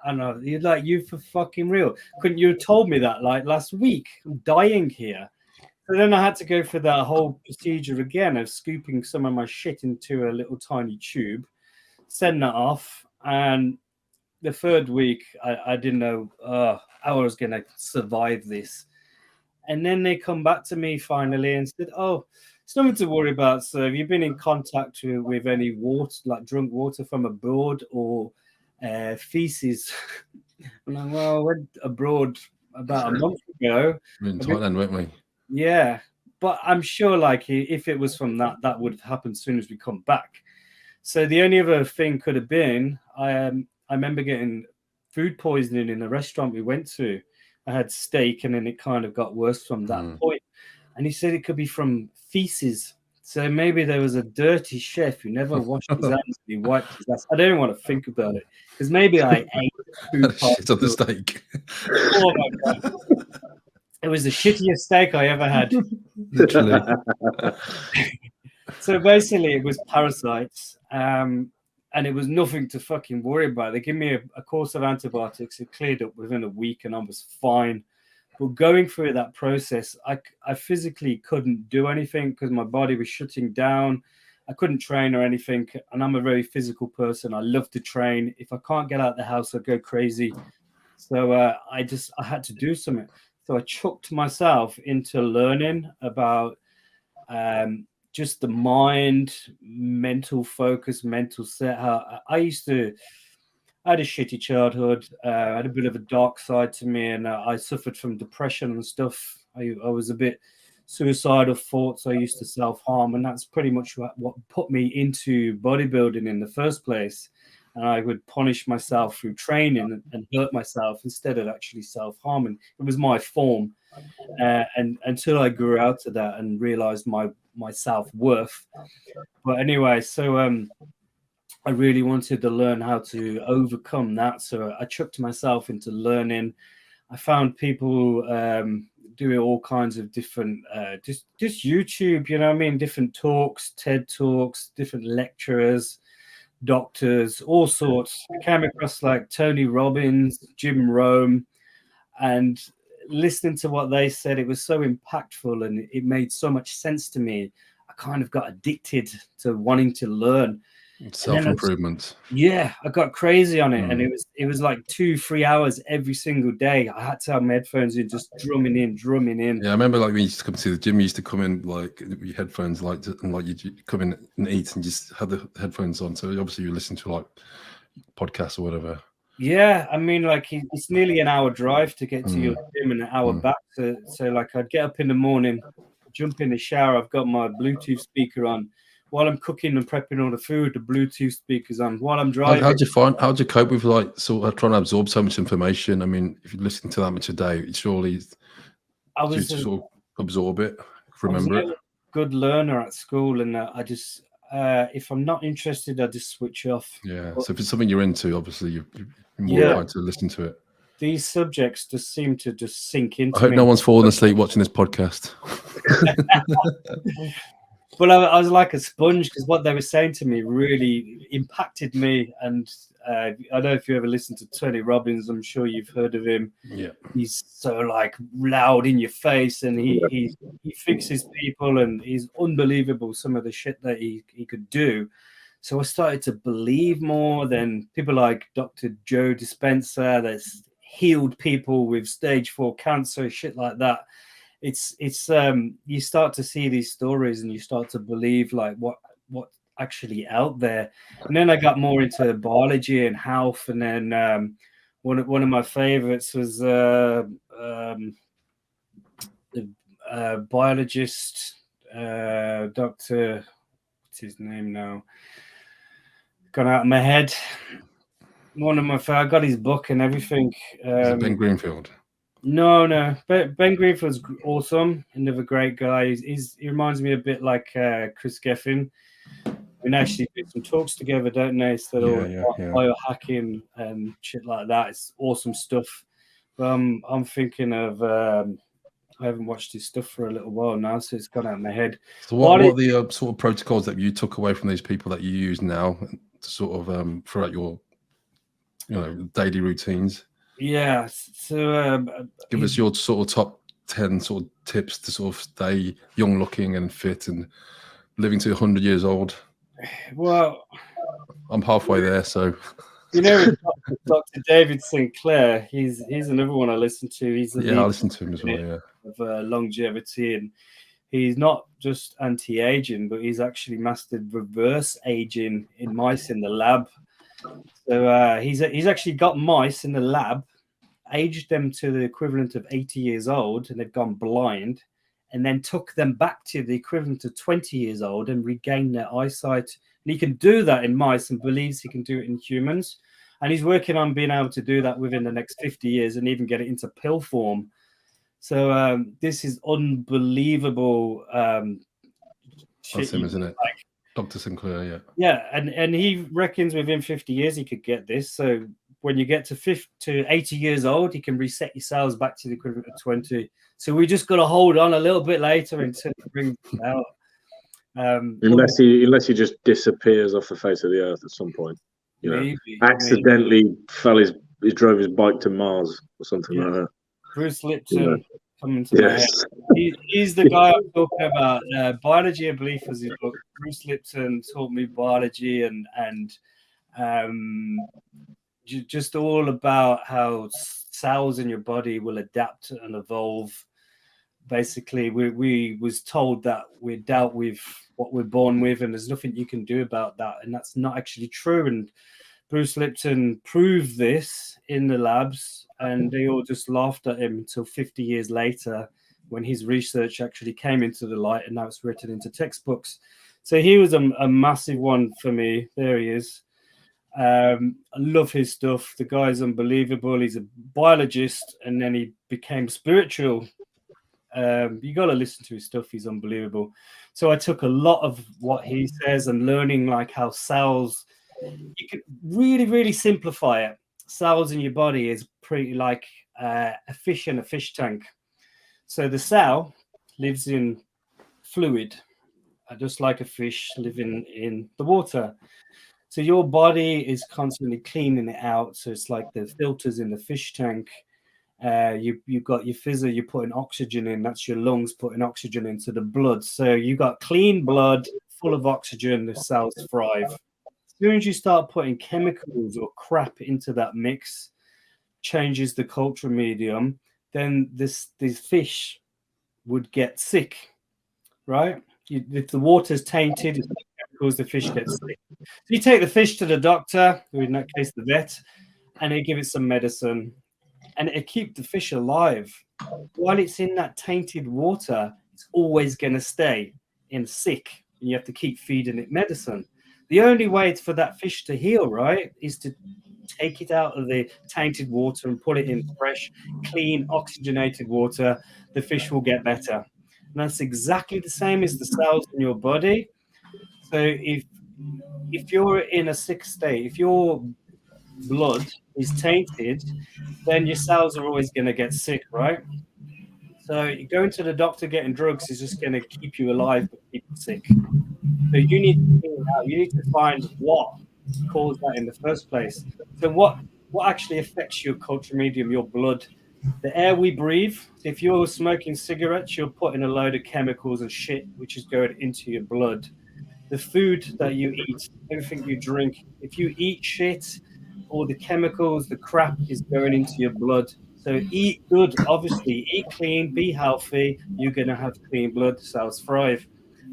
Speaker 1: I know. You're like, you for fucking real. Couldn't you have told me that like last week? I'm dying here. So then I had to go through that whole procedure again of scooping some of my shit into a little tiny tube, send that off. And the third week, I didn't know how I was going to survive this. And then they come back to me finally and said, oh, it's nothing to worry about. So have you been in contact with any water, like drunk water from abroad or feces? I'm like, well, I went abroad about a month ago.
Speaker 2: We're in Thailand, weren't we?
Speaker 1: Yeah. But I'm sure like if it was from that would have happened as soon as we come back. So the only other thing could have been, I remember getting food poisoning in a restaurant we went to. I had steak and then it kind of got worse from that point. And he said it could be from feces. So maybe there was a dirty chef who never washed his hands and he wiped his ass. I don't want to think about it because maybe I ate food
Speaker 2: shit on the steak.
Speaker 1: Oh my God. It was the shittiest steak I ever had.
Speaker 2: Literally.
Speaker 1: So basically it was parasites. And it was nothing to fucking worry about. They gave me a course of antibiotics. It cleared up within a week and I was fine. But going through that process, I physically couldn't do anything because my body was shutting down. I couldn't train or anything, and I'm a very physical person. I love to train. If I can't get out of the house, I go crazy. So I had to do something. So I chucked myself into learning about just the mind, mental focus, mental set. How I had a shitty childhood. I had a bit of a dark side to me, and I suffered from depression and stuff. I was a bit suicidal thoughts. I used to self-harm, and that's pretty much what put me into bodybuilding in the first place. And I would punish myself through training and hurt myself instead of actually self-harming. It was my form. And until I grew out of that and realized my self-worth. But anyway, so I really wanted to learn how to overcome that. So I chucked myself into learning. I found people doing all kinds of different, just YouTube, you know what I mean? Different talks, TED Talks, different lecturers, doctors, all sorts. I came across like Tony Robbins, Jim Rome, and listening to what they said, it was so impactful and it made so much sense to me. I kind of got addicted to wanting to learn.
Speaker 2: Self-improvement.
Speaker 1: Yeah, I got crazy on it, and it was like 2-3 hours every single day. I had to have my headphones in, just drumming in.
Speaker 2: Yeah, I remember like when you used to come to the gym, you used to come in like with your headphones, like you come in and eat and just have the headphones on. So obviously you listen to like podcasts or whatever.
Speaker 1: Yeah, I mean, like it's nearly an hour drive to get to your gym and an hour back. So like I'd get up in the morning, jump in the shower. I've got my Bluetooth speaker on. While I'm cooking and prepping all the food, the Bluetooth speaker's on. While I'm driving.
Speaker 2: How'd you cope with like sort of trying to absorb so much information? I mean, if you listen to that much a day, surely you sort of absorb it, remember it.
Speaker 1: Good learner at school, and I just if I'm not interested, I just switch off.
Speaker 2: Yeah. So if it's something you're into, obviously you're more inclined to listen to it.
Speaker 1: These subjects just seem to just sink into
Speaker 2: I hope no one's fallen asleep watching this podcast.
Speaker 1: Well, I was like a sponge because what they were saying to me really impacted me. And I don't know if you ever listened to Tony Robbins. I'm sure you've heard of him.
Speaker 2: Yeah,
Speaker 1: he's so like loud in your face, and he fixes people, and he's unbelievable. Some of the shit that he could do. So I started to believe more than people like Dr. Joe Dispenza that's healed people with stage 4 cancer, shit like that. It's you start to see these stories and you start to believe like what actually out there. And then I got more into biology and health, and then one of my favorites was the biologist, Dr. what's his name now? Gone out of my head. One of my I got his book and everything.
Speaker 2: Ben Greenfield.
Speaker 1: No. Ben Greenfield's awesome. Another great guy. He reminds me a bit like Chris Geffin. We actually did some talks together, don't they? So biohacking and shit like that. It's awesome stuff. But I'm thinking of. I haven't watched his stuff for a little while now, so it's gone out of my head.
Speaker 2: So what are the sort of protocols that you took away from these people that you use now, to sort of throughout your, daily routines?
Speaker 1: Yeah. So
Speaker 2: give us your sort of top 10 sort of tips to sort of stay young looking and fit and living to 100 years old.
Speaker 1: Well,
Speaker 2: I'm halfway there, so
Speaker 1: Dr. David Sinclair, he's another one I listen to.
Speaker 2: I listen to him as well, yeah.
Speaker 1: Of longevity, and he's not just anti-aging, but he's actually mastered reverse aging in mice in the lab. So he's actually got mice in the lab, aged them to the equivalent of 80 years old, and they've gone blind, and then took them back to the equivalent of 20 years old and regained their eyesight. And he can do that in mice and believes he can do it in humans. And he's working on being able to do that within the next 50 years and even get it into pill form. So this is unbelievable.
Speaker 2: That's him, isn't it? Dr. Sinclair, yeah.
Speaker 1: Yeah, and he reckons within 50 years he could get this. So when you get to 80 years old, he can reset your cells back to the equivalent of 20. So we just got to hold on a little bit later until he brings it out.
Speaker 3: Unless he just disappears off the face of the earth at some point. Accidentally drove his bike to Mars or something like that.
Speaker 1: Bruce Lipton coming to my head. He's the guy I'm talking about. Biology of Belief was his book. Bruce Lipton taught me biology and just all about how cells in your body will adapt and evolve. Basically, we was told that we're dealt with what we're born with, and there's nothing you can do about that, and that's not actually true. And Bruce Lipton proved this in the labs, and they all just laughed at him until 50 years later, when his research actually came into the light, and now it's written into textbooks. So he was a massive one for me. There he is. I love his stuff. The guy's unbelievable. He's a biologist, and then he became spiritual. You got to listen to his stuff. He's unbelievable. So I took a lot of what he says and learning like how cells, you could really, really simplify it. Cells in your body is pretty like a fish in a fish tank. So the cell lives in fluid, just like a fish living in the water. So your body is constantly cleaning it out. So it's like the filters in the fish tank. You've got your fizzer, you're putting oxygen in. That's your lungs putting oxygen into the blood. So you got clean blood full of oxygen. The cells thrive. As soon as you start putting chemicals or crap into that mix, changes the culture medium, then this fish would get sick, right? If the water's tainted, it's chemicals, the fish gets sick. So you take the fish to the doctor, or in that case the vet, and they give it some medicine, and it keep the fish alive. While it's in that tainted water, it's always going to stay in sick, and you have to keep feeding it medicine. The only way for that fish to heal, right, is to take it out of the tainted water and put it in fresh, clean, oxygenated water. The fish will get better. And that's exactly the same as the cells in your body. So if you're in a sick state, if your blood is tainted, then your cells are always going to get sick, right? So going to the doctor getting drugs is just going to keep you alive but keep you sick. So you need to figure out, you need to find what caused that in the first place. So what actually affects your culture medium, your blood? The air we breathe. If you're smoking cigarettes, you're putting a load of chemicals and shit which is going into your blood. The food that you eat, everything you drink, if you eat shit, all the chemicals, the crap is going into your blood. So eat good, obviously. Eat clean, be healthy. You're going to have clean blood, cells thrive.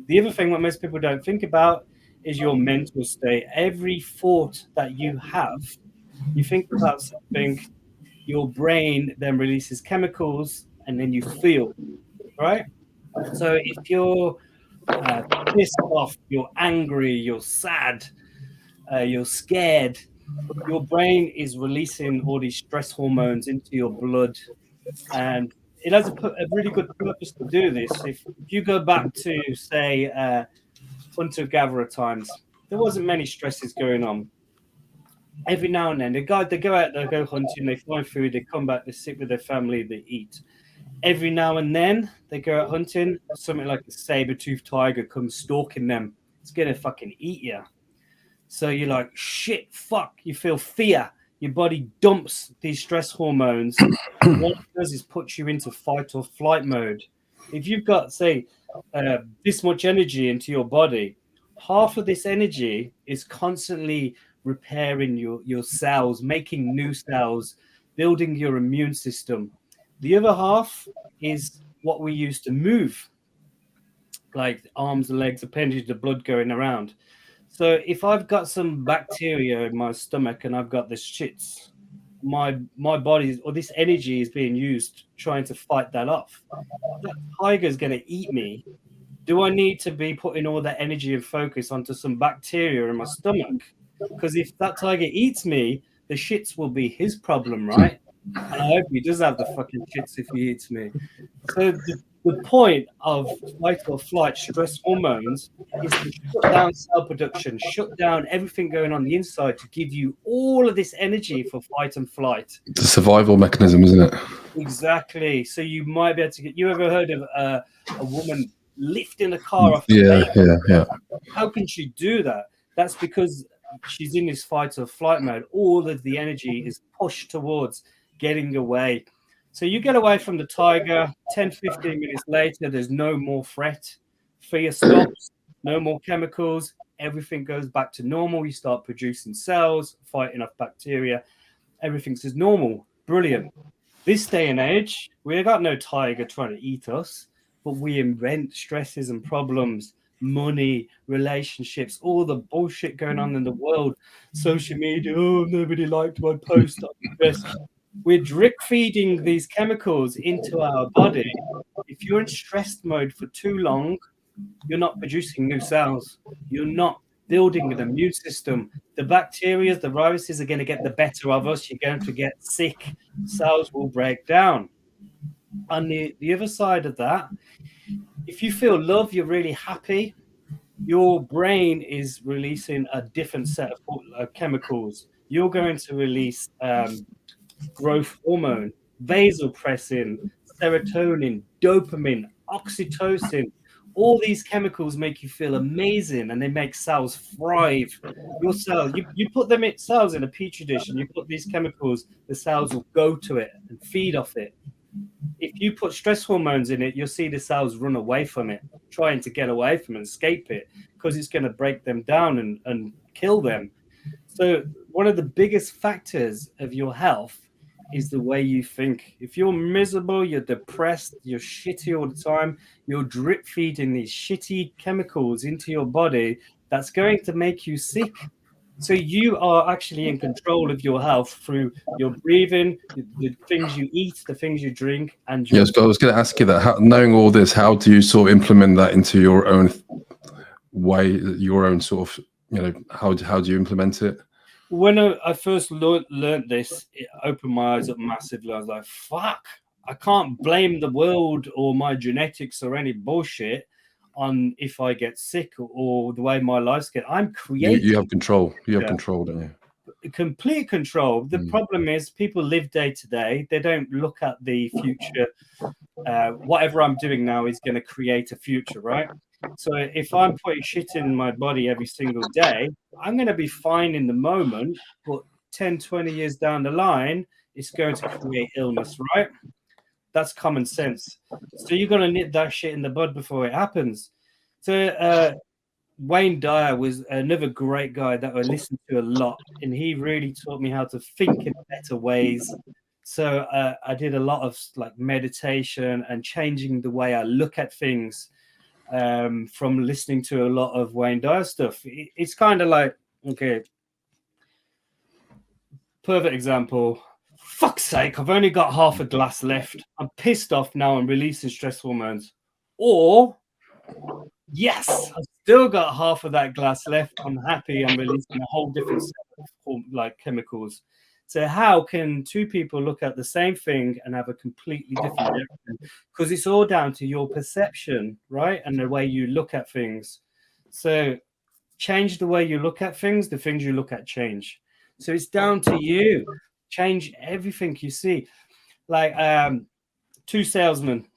Speaker 1: The other thing that most people don't think about is your mental state. Every thought that you have, you think about something, your brain then releases chemicals, and then you feel, right? So if you're pissed off, you're angry, you're sad, you're scared, your brain is releasing all these stress hormones into your blood, and it has a really good purpose to do this. If you go back to, say, hunter-gatherer times, there wasn't many stresses going on. Every now and then, they go out, they go hunting, they find food, they come back, they sit with their family, they eat. Every now and then, they go out hunting, something like a saber-toothed tiger comes stalking them. It's going to fucking eat you. So you're like, shit, fuck. You feel fear. Your body dumps these stress hormones. What it does is put you into fight or flight mode. If you've got, say, this much energy into your body, half of this energy is constantly repairing your cells, making new cells, building your immune system. The other half is what we use to move, like arms and legs, appendage, the blood going around. So if I've got some bacteria in my stomach and I've got the shits, my body, or this energy is being used trying to fight that off. That tiger is going to eat me. Do I need to be putting all that energy and focus onto some bacteria in my stomach? Because if that tiger eats me, the shits will be his problem, right? And I hope he does have the fucking shits if he eats me. So the point of fight or flight stress hormones is to shut down cell production, shut down everything going on the inside to give you all of this energy for fight and flight.
Speaker 2: It's a survival mechanism, isn't it?
Speaker 1: Exactly. So you might be able to get. You ever heard of a woman lifting a car off?
Speaker 2: Yeah.
Speaker 1: How can she do that? That's because she's in this fight or flight mode. All of the energy is pushed towards getting away. So you get away from the tiger, 10, 15 minutes later, there's no more threat. Fear stops, no more chemicals. Everything goes back to normal. You start producing cells, fighting off bacteria. Everything's as normal. Brilliant. This day and age, we got no tiger trying to eat us, but we invent stresses and problems, money, relationships, all the bullshit going on in the world. Social media, oh, nobody liked my post. We're drip feeding these chemicals into our body. If you're in stress mode for too long, you're not producing new cells. You're not building an immune system. The bacteria, the viruses are going to get the better of us. You're going to get sick. Cells will break down. On the other side of that, if you feel love, you're really happy, your brain is releasing a different set of chemicals. You're going to release growth hormone, vasopressin, serotonin, dopamine, oxytocin. All these chemicals make you feel amazing, and they make cells thrive. Your cells, you put them in cells in a petri dish, and you put these chemicals, the cells will go to it and feed off it. If you put stress hormones in it, you'll see the cells run away from it, trying to get away from it, escape it, because it's going to break them down and kill them. So one of the biggest factors of your health is the way you think. If you're miserable, you're depressed, you're shitty all the time, you're drip feeding these shitty chemicals into your body, that's going to make you sick. So you are actually in control of your health through your breathing, the things you eat, the things you drink, and your...
Speaker 2: Yes, I was going to ask you that. Knowing all this, how do you sort of implement that into your own way, your own sort of, you know, how do you implement it?
Speaker 1: When I first learned this, it opened my eyes up massively. I was like, fuck, I can't blame the world or my genetics or any bullshit on if I get sick or the way my life's get. I'm creating.
Speaker 2: You have control. You have control, don't you?
Speaker 1: Complete control. The problem is people live day to day. They don't look at the future. Whatever I'm doing now is going to create a future, right? So if I'm putting shit in my body every single day, I'm going to be fine in the moment, but 10, 20 years down the line, it's going to create illness, right? That's common sense. So you're going to nip that shit in the bud before it happens. So Wayne Dyer was another great guy that I listened to a lot, and he really taught me how to think in better ways. So I did a lot of like meditation and changing the way I look at things from listening to a lot of Wayne Dyer stuff. It's kind of like, okay, perfect example. Fuck's sake, I've only got half a glass left. I'm pissed off now. I'm releasing stress hormones. Or, yes, I've still got half of that glass left. I'm happy. I'm releasing a whole different set of like chemicals. So how can two people look at the same thing and have a completely different reaction? Because it's all down to your perception, right? And the way you look at things. So change the way you look at things, the things you look at change. So it's down to you. Change everything you see. Like two salesmen,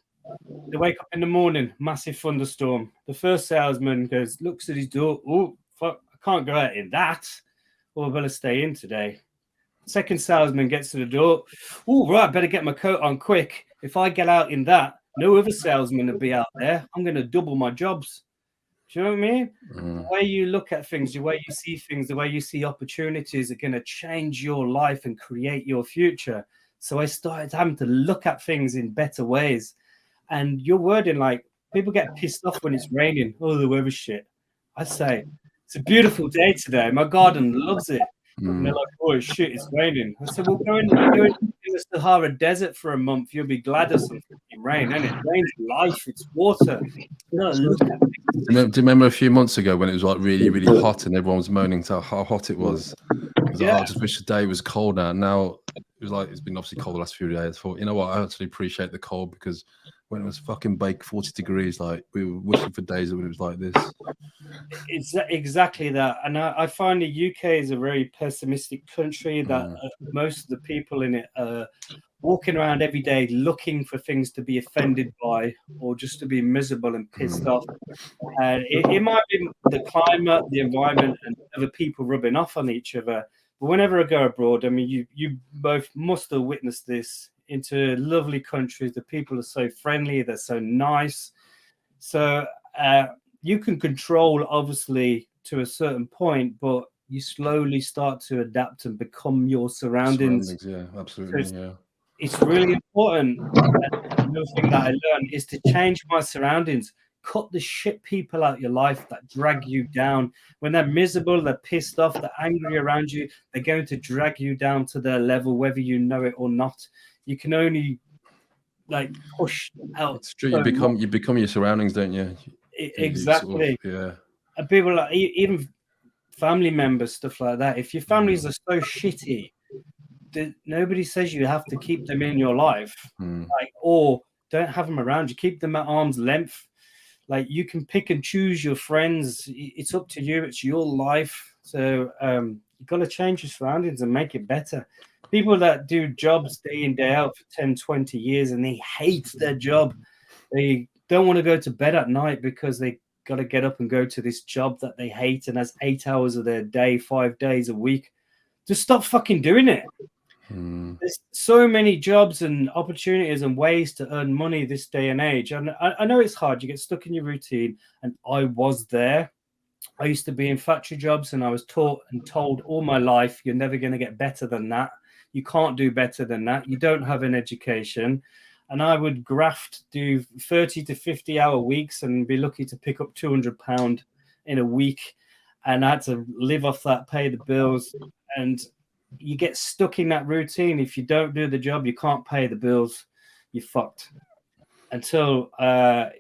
Speaker 1: they wake up in the morning, massive thunderstorm. The first salesman looks at his door. Oh, fuck, I can't go out in that. Or I better stay in today. Second salesman gets to the door. Oh, right, better get my coat on quick. If I get out in that, no other salesman will be out there. I'm going to double my jobs. Do you know what I mean? The way you look at things, the way you see things, the way you see opportunities are going to change your life and create your future. So I started having to look at things in better ways. And your wording, like, people get pissed off when it's raining. Oh, the weather's shit. I say, it's a beautiful day today. My garden loves it. And they're like, oh, shit, it's raining. I said, well, go in the Sahara Desert for a month. You'll be glad of some rain, and it rain's life. It's water. Look at it.
Speaker 2: Do you remember a few months ago when it was like really, really hot and everyone was moaning to how hot it was? It was like, I just wish the day was colder. Now it was like, it's been obviously cold the last few days. I thought, you know what, I actually appreciate the cold, because when it was fucking baked 40 degrees, like we were wishing for days when it was like this.
Speaker 1: It's exactly that. And I find the UK is a very pessimistic country that most of the people in it are walking around every day looking for things to be offended by or just to be miserable and pissed off. And it might be the climate, the environment, and other people rubbing off on each other. But whenever I go abroad, I mean, you both must have witnessed this into lovely countries. The people are so friendly, they're so nice. So you can control, obviously, to a certain point, but you slowly start to adapt and become your surroundings.
Speaker 2: Yeah, absolutely.
Speaker 1: So it's really important. Another thing that I learned is to change my surroundings. Cut the shit people out of your life that drag you down. When they're miserable, they're pissed off, they're angry around you, they're going to drag you down to their level, whether you know it or not. You can only like push out.
Speaker 2: It's true. You become your surroundings, don't you?
Speaker 1: Exactly.
Speaker 2: Yeah.
Speaker 1: And people like even family members, stuff like that. If your families are so shitty, nobody says you have to keep them in your life, like, or don't have them around you. Keep them at arm's length. Like, you can pick and choose your friends. It's up to you. It's your life. So you've got to change your surroundings and make it better. People that do jobs day in, day out for 10, 20 years and they hate their job. They don't want to go to bed at night because they got to get up and go to this job that they hate and has 8 hours of their day, 5 days a week. Just stop fucking doing it. There's so many jobs and opportunities and ways to earn money this day and age. And I know it's hard. You get stuck in your routine. And I was there. I used to be in factory jobs and I was taught and told all my life, you're never going to get better than that. You can't do better than that. You don't have an education. And I would do 30 to 50 hour weeks and be lucky to pick up £200 in a week. And I had to live off that, pay the bills. And you get stuck in that routine. If you don't do the job, you can't pay the bills. You're fucked. Until the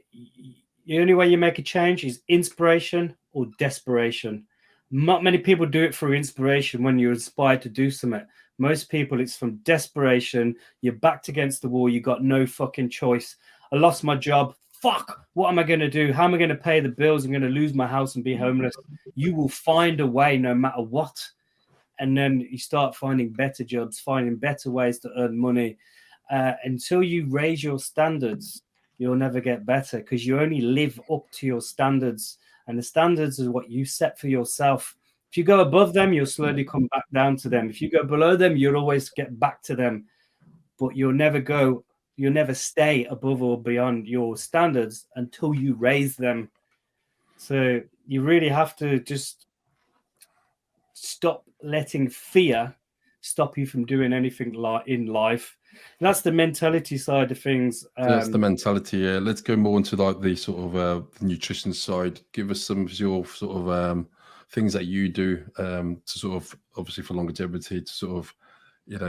Speaker 1: only way you make a change is inspiration or desperation. Not many people do it through inspiration when you're inspired to do something. Most people, it's from desperation. You're backed against the wall. You got no fucking choice. I lost my job. Fuck, what am I going to do? How am I going to pay the bills? I'm going to lose my house and be homeless. You will find a way no matter what. And then you start finding better jobs, finding better ways to earn money. Until you raise your standards, you'll never get better because you only live up to your standards. And the standards is what you set for yourself. If you go above them, you'll slowly come back down to them. If you go below them, you'll always get back to them. But you'll never stay above or beyond your standards until you raise them. So you really have to just stop letting fear stop you from doing anything in life. And that's the mentality side of things.
Speaker 2: That's the mentality. Yeah. Let's go more into like the sort of the nutrition side. Give us some of your sort of things that you do to sort of, obviously for longevity, to sort of,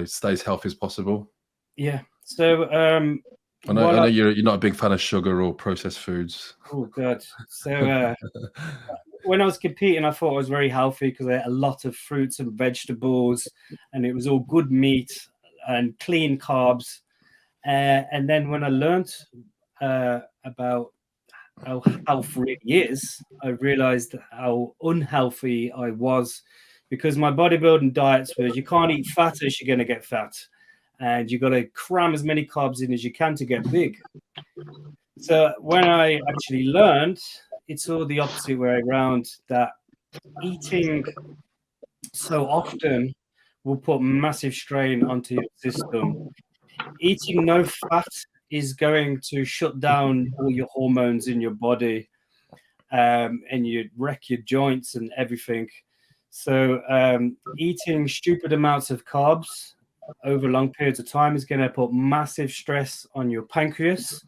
Speaker 2: stay as healthy as possible.
Speaker 1: Yeah. So
Speaker 2: I know you're not a big fan of sugar or processed foods.
Speaker 1: Oh God. So when I was competing, I thought I was very healthy because I ate a lot of fruits and vegetables, and it was all good meat and clean carbs. And then when I learned about how health really is, I realized how unhealthy I was, because my bodybuilding diets was, you can't eat fat as you're going to get fat, and you got to cram as many carbs in as you can to get big. So when I actually learned, it's all the opposite way around, that eating so often will put massive strain onto your system. Eating no fat is going to shut down all your hormones in your body, and you wreck your joints and everything. So eating stupid amounts of carbs over long periods of time is going to put massive stress on your pancreas.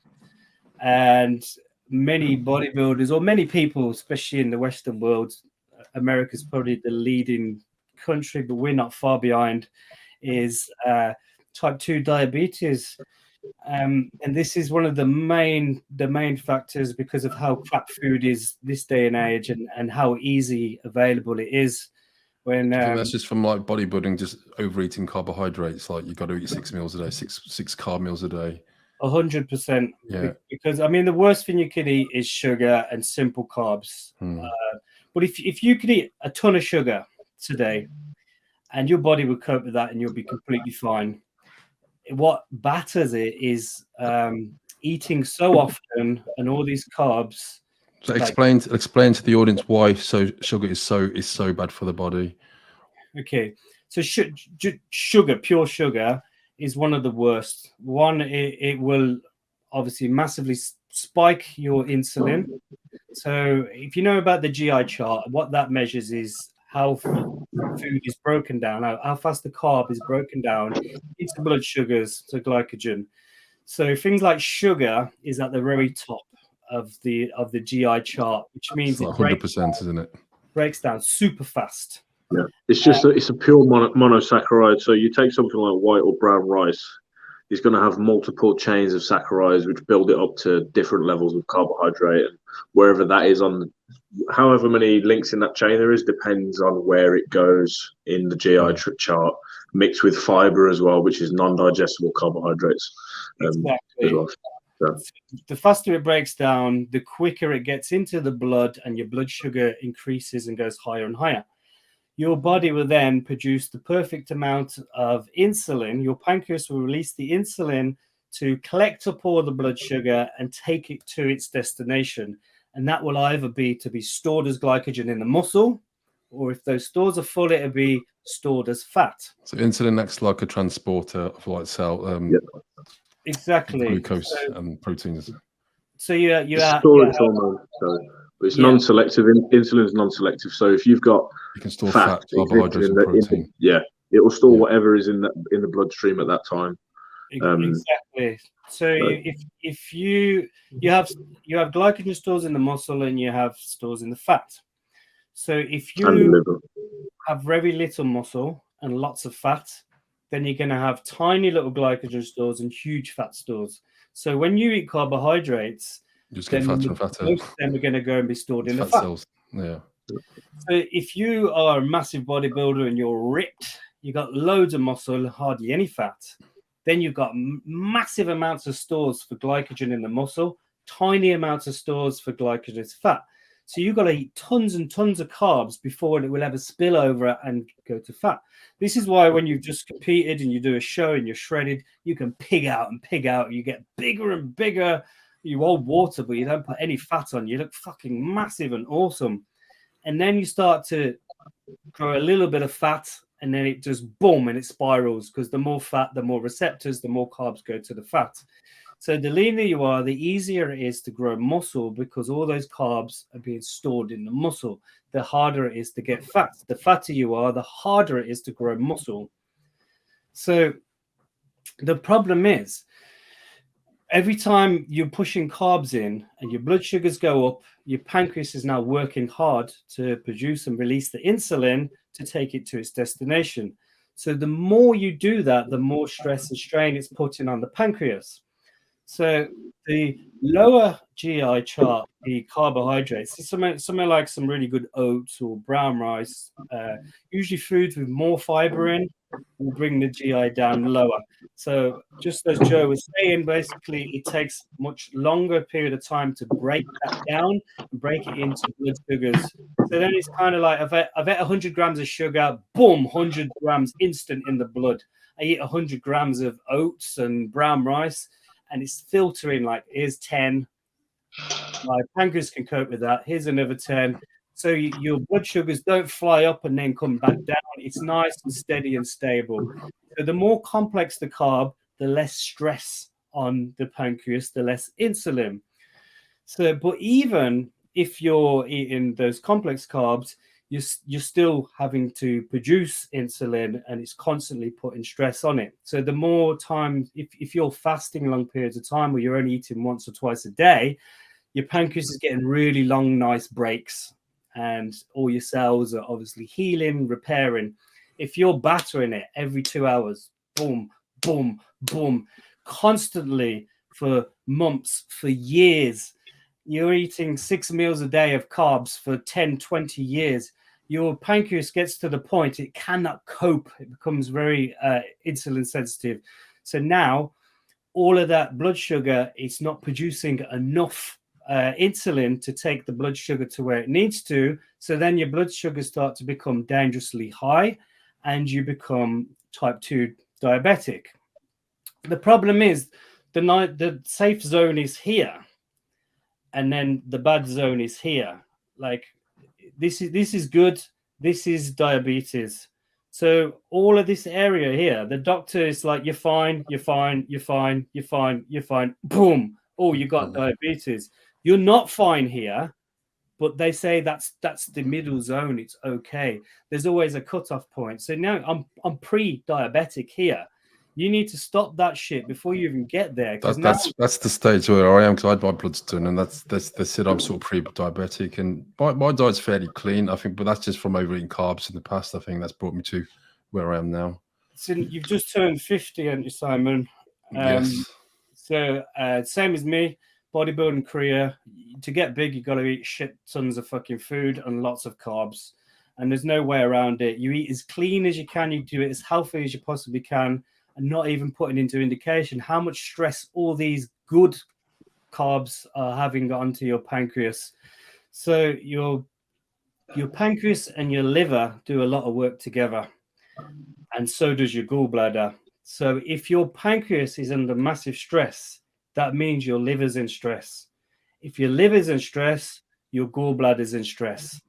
Speaker 1: And many bodybuilders, or many people, especially in the Western world, America's probably the leading country, but we're not far behind, is type 2 diabetes. And this is one of the main factors because of how crap food is this day and age, and how easy available it is. When
Speaker 2: that's just from like bodybuilding, just overeating carbohydrates. Like you've got to eat 6 meals a day, six carb meals a day.
Speaker 1: 100%.
Speaker 2: Yeah.
Speaker 1: Because I mean, the worst thing you can eat is sugar and simple carbs. But if you could eat a ton of sugar today, and your body would cope with that, and you'll be completely fine. What batters it is eating so often and all these carbs.
Speaker 2: So explain to the audience why sugar is so bad for the body.
Speaker 1: Okay, so sugar, pure sugar, is one of the worst. One, it will obviously massively spike your insulin. So if you know about the GI chart, what that measures is how food is broken down, how fast the carb is broken down into blood sugars to glycogen. So things like sugar is at the very top of the GI chart, which means
Speaker 2: it's like 100%, isn't it?
Speaker 1: Breaks down super fast.
Speaker 3: Yeah, it's just it's a pure monosaccharide. So you take something like white or brown rice, it's going to have multiple chains of saccharides which build it up to different levels of carbohydrate, and wherever that is on, however many links in that chain there is, depends on where it goes in the GI chart, mixed with fiber as well, which is non-digestible carbohydrates.
Speaker 1: Exactly.
Speaker 3: As well. So.
Speaker 1: The faster it breaks down, the quicker it gets into the blood, and your blood sugar increases and goes higher and higher. Your body will then produce the perfect amount of insulin. Your pancreas will release the insulin to collect up all the blood sugar and take it to its destination. And that will either be to be stored as glycogen in the muscle, or if those stores are full, it'll be stored as fat.
Speaker 2: So insulin acts like a transporter of like cell.
Speaker 1: Exactly.
Speaker 2: Glucose and proteins.
Speaker 1: So you
Speaker 3: storage hormone. So it's non-selective. Insulin is non-selective. So if you've got
Speaker 2: you can store fat, carbohydrates, and protein.
Speaker 3: It will store whatever is in the bloodstream at that time.
Speaker 1: Exactly. So if you have glycogen stores in the muscle and you have stores in the fat. So if you have very little muscle and lots of fat, then you're going to have tiny little glycogen stores and huge fat stores. So when you eat carbohydrates,
Speaker 2: just get fatter and fatter.
Speaker 1: Most of them are going to go and be stored in the fat
Speaker 2: cells. Yeah.
Speaker 1: So if you are a massive bodybuilder and you're ripped, you got loads of muscle, hardly any fat, then you've got massive amounts of stores for glycogen in the muscle, tiny amounts of stores for glycogen as fat. So you've got to eat tons and tons of carbs before it will ever spill over and go to fat. This is why when you've just competed and you do a show and you're shredded, you can pig out and pig out. You get bigger and bigger. You hold water, but you don't put any fat on. You look fucking massive and awesome. And then you start to grow a little bit of fat, and then it just boom, and it spirals, because the more fat, the more receptors, the more carbs go to the fat. So the leaner you are, the easier it is to grow muscle, because all those carbs are being stored in the muscle. The harder it is to get fat. The fatter you are, the harder it is to grow muscle. So the problem is, every time you're pushing carbs in and your blood sugars go up, your pancreas is now working hard to produce and release the insulin to take it to its destination. So the more you do that, the more stress and strain it's putting on the pancreas. So the lower GI chart, the carbohydrates, something like some really good oats or brown rice, usually foods with more fiber in, will bring the GI down lower. So just as Joe was saying, basically it takes much longer period of time to break that down and break it into blood sugars. So then it's kind of like I've ate 100 grams of sugar, boom, 100 grams instant in the blood. I eat 100 grams of oats and brown rice, and it's filtering like, here's 10. My pancreas can cope with that. Here's another 10. So your blood sugars don't fly up and then come back down. It's nice and steady and stable. So the more complex the carb, the less stress on the pancreas, the less insulin. So, but even if you're eating those complex carbs, you're still having to produce insulin, and it's constantly putting stress on it. So the more time, if you're fasting long periods of time, where you're only eating once or twice a day, your pancreas is getting really long, nice breaks, and all your cells are obviously healing, repairing. If you're battering it every 2 hours, boom, boom, boom, constantly for months, for years, you're eating 6 meals a day of carbs for 10, 20 years, your pancreas gets to the point it cannot cope. It becomes very insulin sensitive. So now all of that blood sugar, it's not producing enough insulin to take the blood sugar to where it needs to. So then your blood sugars start to become dangerously high, and you become type 2 diabetic. The problem is the safe zone is here, and then the bad zone is here. Like this is good. This is diabetes. So all of this area here, the doctor is like, you're fine, you're fine, you're fine, you're fine, you're fine. Boom. Oh, you got diabetes. You're not fine here, but they say that's the middle zone. It's okay. There's always a cutoff point. So now I'm pre-diabetic here. You need to stop that shit before you even get there.
Speaker 2: That's the stage where I am, because I had my bloods done, and they said I'm sort of pre-diabetic, and my diet's fairly clean, I think, but that's just from overeating carbs in the past. I think that's brought me to where I am now.
Speaker 1: So you've just turned 50, haven't you, Simon?
Speaker 2: Yes.
Speaker 1: So same as me, bodybuilding career. To get big, you got to eat shit tons of fucking food and lots of carbs, and there's no way around it. You eat as clean as you can. You do it as healthy as you possibly can. And not even putting into indication how much stress all these good carbs are having onto your pancreas. So your pancreas and your liver do a lot of work together, and so does your gallbladder. So if your pancreas is under massive stress, that means your liver's in stress. If your liver's in stress, your gallbladder's in stress.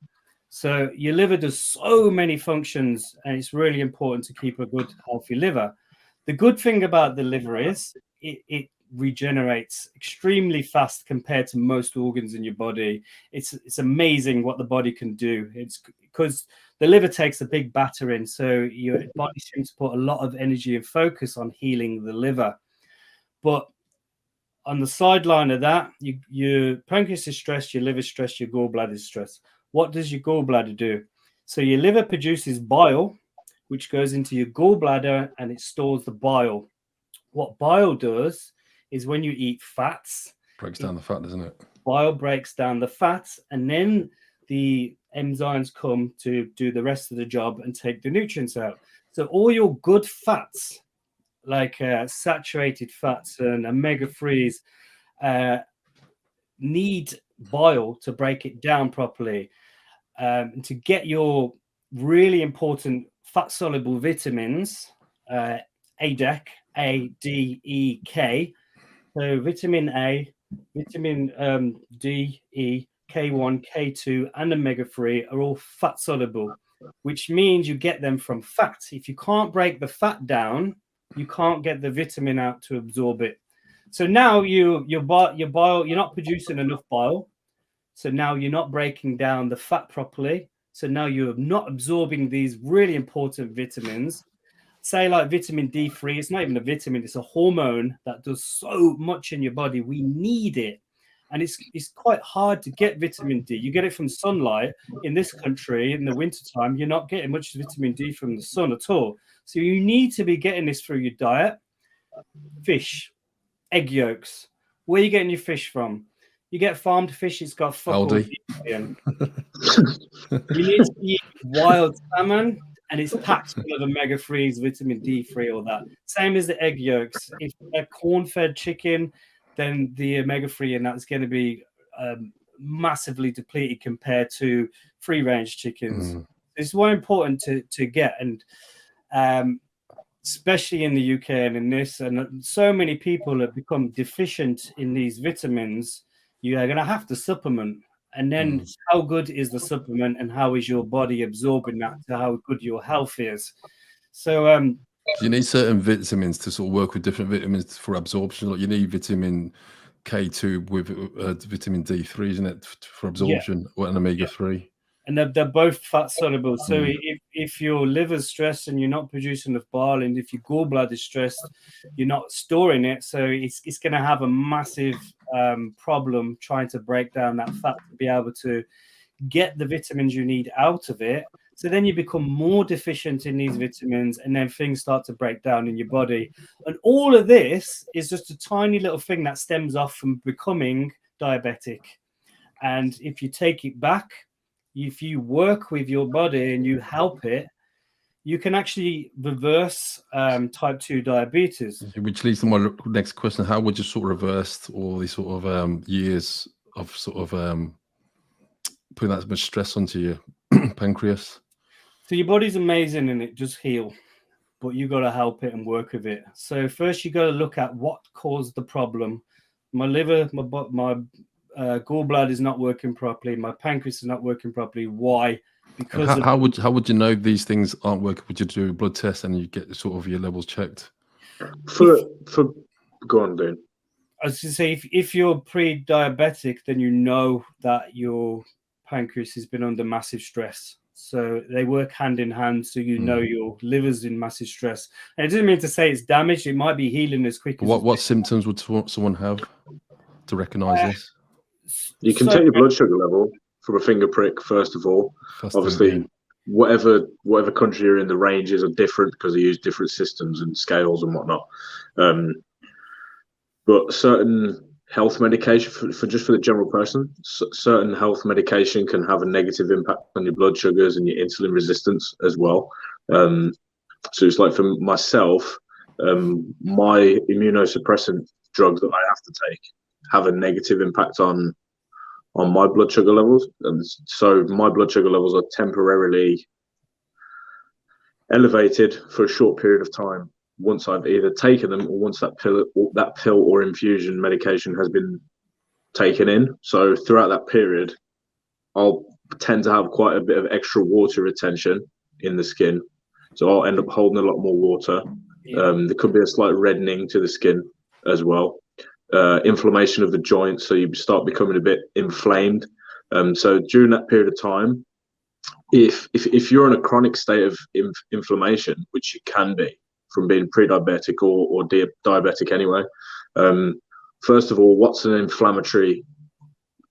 Speaker 1: So your liver does so many functions, and it's really important to keep a good, healthy liver. The good thing about the liver is it regenerates extremely fast compared to most organs in your body. It's amazing what the body can do. It's because the liver takes a big battering, so your body seems to put a lot of energy and focus on healing the liver. But on the sideline of that, your pancreas is stressed, your liver is stressed, your gallbladder is stressed. What does your gallbladder do? So your liver produces bile, which goes into your gallbladder, and it stores the bile. What bile does is when you eat fats,
Speaker 2: breaks down the fat, doesn't it?
Speaker 1: Bile breaks down the fats, and then the enzymes come to do the rest of the job and take the nutrients out. So all your good fats, like saturated fats and omega-3s, need bile to break it down properly, and to get your really important fat-soluble vitamins, ADEK, A, D, E, K. So vitamin A, vitamin D, E, K1, K2, and omega-3 are all fat-soluble, which means you get them from fat. If you can't break the fat down, you can't get the vitamin out to absorb it. So now your bile, you're not producing enough bile. So now you're not breaking down the fat properly. So now you're not absorbing these really important vitamins. Say like vitamin D3, it's not even a vitamin, it's a hormone that does so much in your body. We need it. And it's quite hard to get vitamin D. You get it from sunlight. In this country, in the wintertime, you're not getting much vitamin D from the sun at all. So you need to be getting this through your diet. Fish, egg yolks. Where are you getting your fish from? You get farmed fish, it's got fuck all in. You need to eat wild salmon, and it's packed full of omega-3s, vitamin D3, all that. Same as the egg yolks. If they're corn-fed chicken, then the omega-3 in that's going to be massively depleted compared to free-range chickens. It's more important to get, and especially in the UK and in this, and so many people have become deficient in these vitamins. You are going to have to supplement. And then how good is the supplement, and how is your body absorbing that to how good your health is? So
Speaker 2: you need certain vitamins to sort of work with different vitamins for absorption. Like you need vitamin K2 with vitamin D3, isn't it, for absorption, or an omega-3?
Speaker 1: And they're both fat soluble. So if your liver's stressed and you're not producing enough bile, and if your gallbladder is stressed, you're not storing it. So it's going to have a massive problem trying to break down that fat to be able to get the vitamins you need out of it. So then you become more deficient in these vitamins, and then things start to break down in your body. And all of this is just a tiny little thing that stems off from becoming diabetic. And if you take it back, if you work with your body and you help it, you can actually reverse type 2 diabetes.
Speaker 2: Which leads to my next question. How would you sort of reverse all these sort of years of sort of putting that much stress onto your pancreas? So
Speaker 1: your body's amazing and it just heal, but you got to help it and work with it. So first you got to look at what caused the problem. My liver, my gallbladder is not working properly. My pancreas is not working properly. Why? because
Speaker 2: how would you know these things aren't working? Would you do a blood test and you get sort of your levels checked?
Speaker 3: Go on, Dean.
Speaker 1: I was going to say, if you're pre-diabetic, then you know that your pancreas has been under massive stress. So they work hand in hand. So you know your liver's in massive stress. And it doesn't mean to say it's damaged. It might be healing as quick as...
Speaker 2: What symptoms would someone have to recognise this?
Speaker 3: You can take your blood sugar level from a finger prick, first of all. Obviously, whatever country you're in, the ranges are different because they use different systems and scales and whatnot. But certain health medication, for the general person, certain health medication can have a negative impact on your blood sugars and your insulin resistance as well. So it's like for myself, my immunosuppressant drugs that I have to take have a negative impact on my blood sugar levels. And so my blood sugar levels are temporarily elevated for a short period of time once I've either taken them or once that pill or infusion medication has been taken in. So throughout that period, I'll tend to have quite a bit of extra water retention in the skin. So I'll end up holding a lot more water. There could be a slight reddening to the skin as well. Inflammation of the joints, so you start becoming a bit inflamed. So during that period of time, if you're in a chronic state of inflammation, which you can be from being pre-diabetic or diabetic anyway, first of all, what's an inflammatory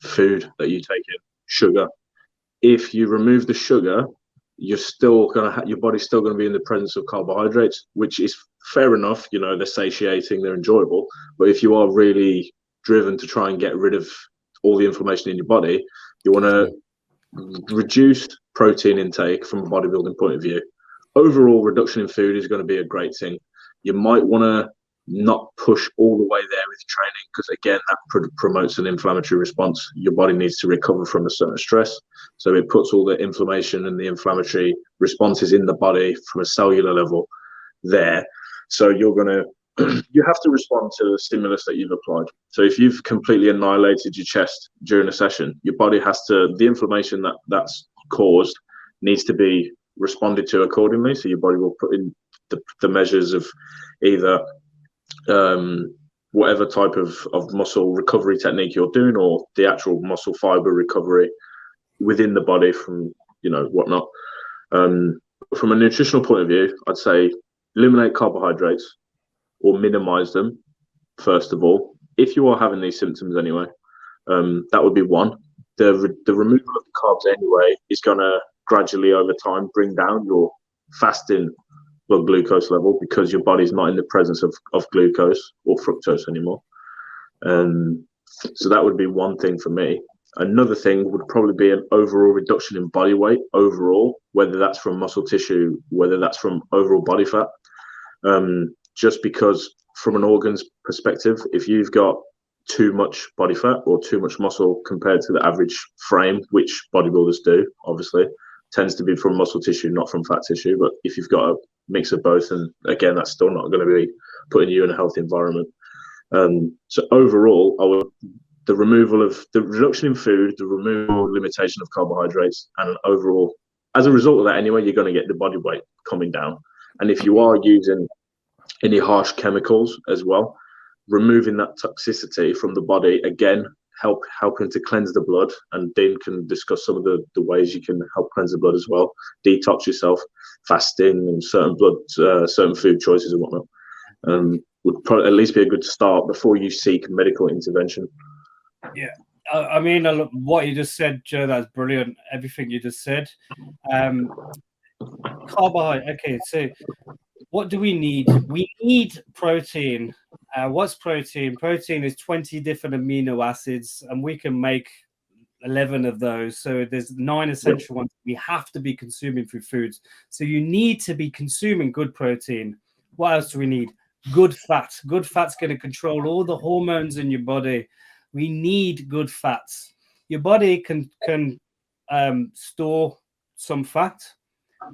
Speaker 3: food that you take in? Sugar. If you remove the sugar, you're still gonna your body's still gonna be in the presence of carbohydrates, which is fair enough. You know, they're satiating, they're enjoyable. But if you are really driven to try and get rid of all the inflammation in your body, you want to reduce protein intake from a bodybuilding point of view. Overall reduction in food is going to be a great thing. You might want to not push all the way there with training, because again, that promotes an inflammatory response. Your body needs to recover from a certain stress, so it puts all the inflammation and the inflammatory responses in the body from a cellular level there. So you're going to you have to respond to the stimulus that you've applied. So if you've completely annihilated your chest during a session, your body has to, the inflammation that's caused needs to be responded to accordingly. So your body will put in the measures of either whatever type of muscle recovery technique you're doing, or the actual muscle fiber recovery within the body from, you know, whatnot. From a nutritional point of view, I'd say eliminate carbohydrates or minimize them, first of all, if you are having these symptoms anyway. That would be one. The removal of the carbs anyway is going to gradually over time bring down your fasting blood glucose level, because your body's not in the presence of glucose or fructose anymore. So that would be one thing for me. Another thing would probably be an overall reduction in body weight overall, whether that's from muscle tissue, whether that's from overall body fat. Just because from an organs perspective, if you've got too much body fat or too much muscle compared to the average frame, which bodybuilders do, obviously, tends to be from muscle tissue, not from fat tissue. But if you've got a mix of both, and again, that's still not going to be putting you in a healthy environment. So overall, the reduction in food, the removal, limitation of carbohydrates, and an overall, as a result of that anyway, you're going to get the body weight coming down. And if you are using any harsh chemicals as well, removing that toxicity from the body, again, helping to cleanse the blood. And Dean can discuss some of the ways you can help cleanse the blood as well. Detox yourself, fasting, and certain food choices and whatnot. Would probably at least be a good start before you seek medical intervention.
Speaker 1: Yeah, I mean, what you just said, Joe, that's brilliant. Everything you just said. Carbohydrate. Okay, so what do we need? We need protein. What's protein? Protein is 20 different amino acids, and we can make 11 of those. So there's 9 essential ones we have to be consuming through foods. So you need to be consuming good protein. What else do we need? Good fat. Good fat's going to control all the hormones in your body. We need good fats. Your body can store some fat,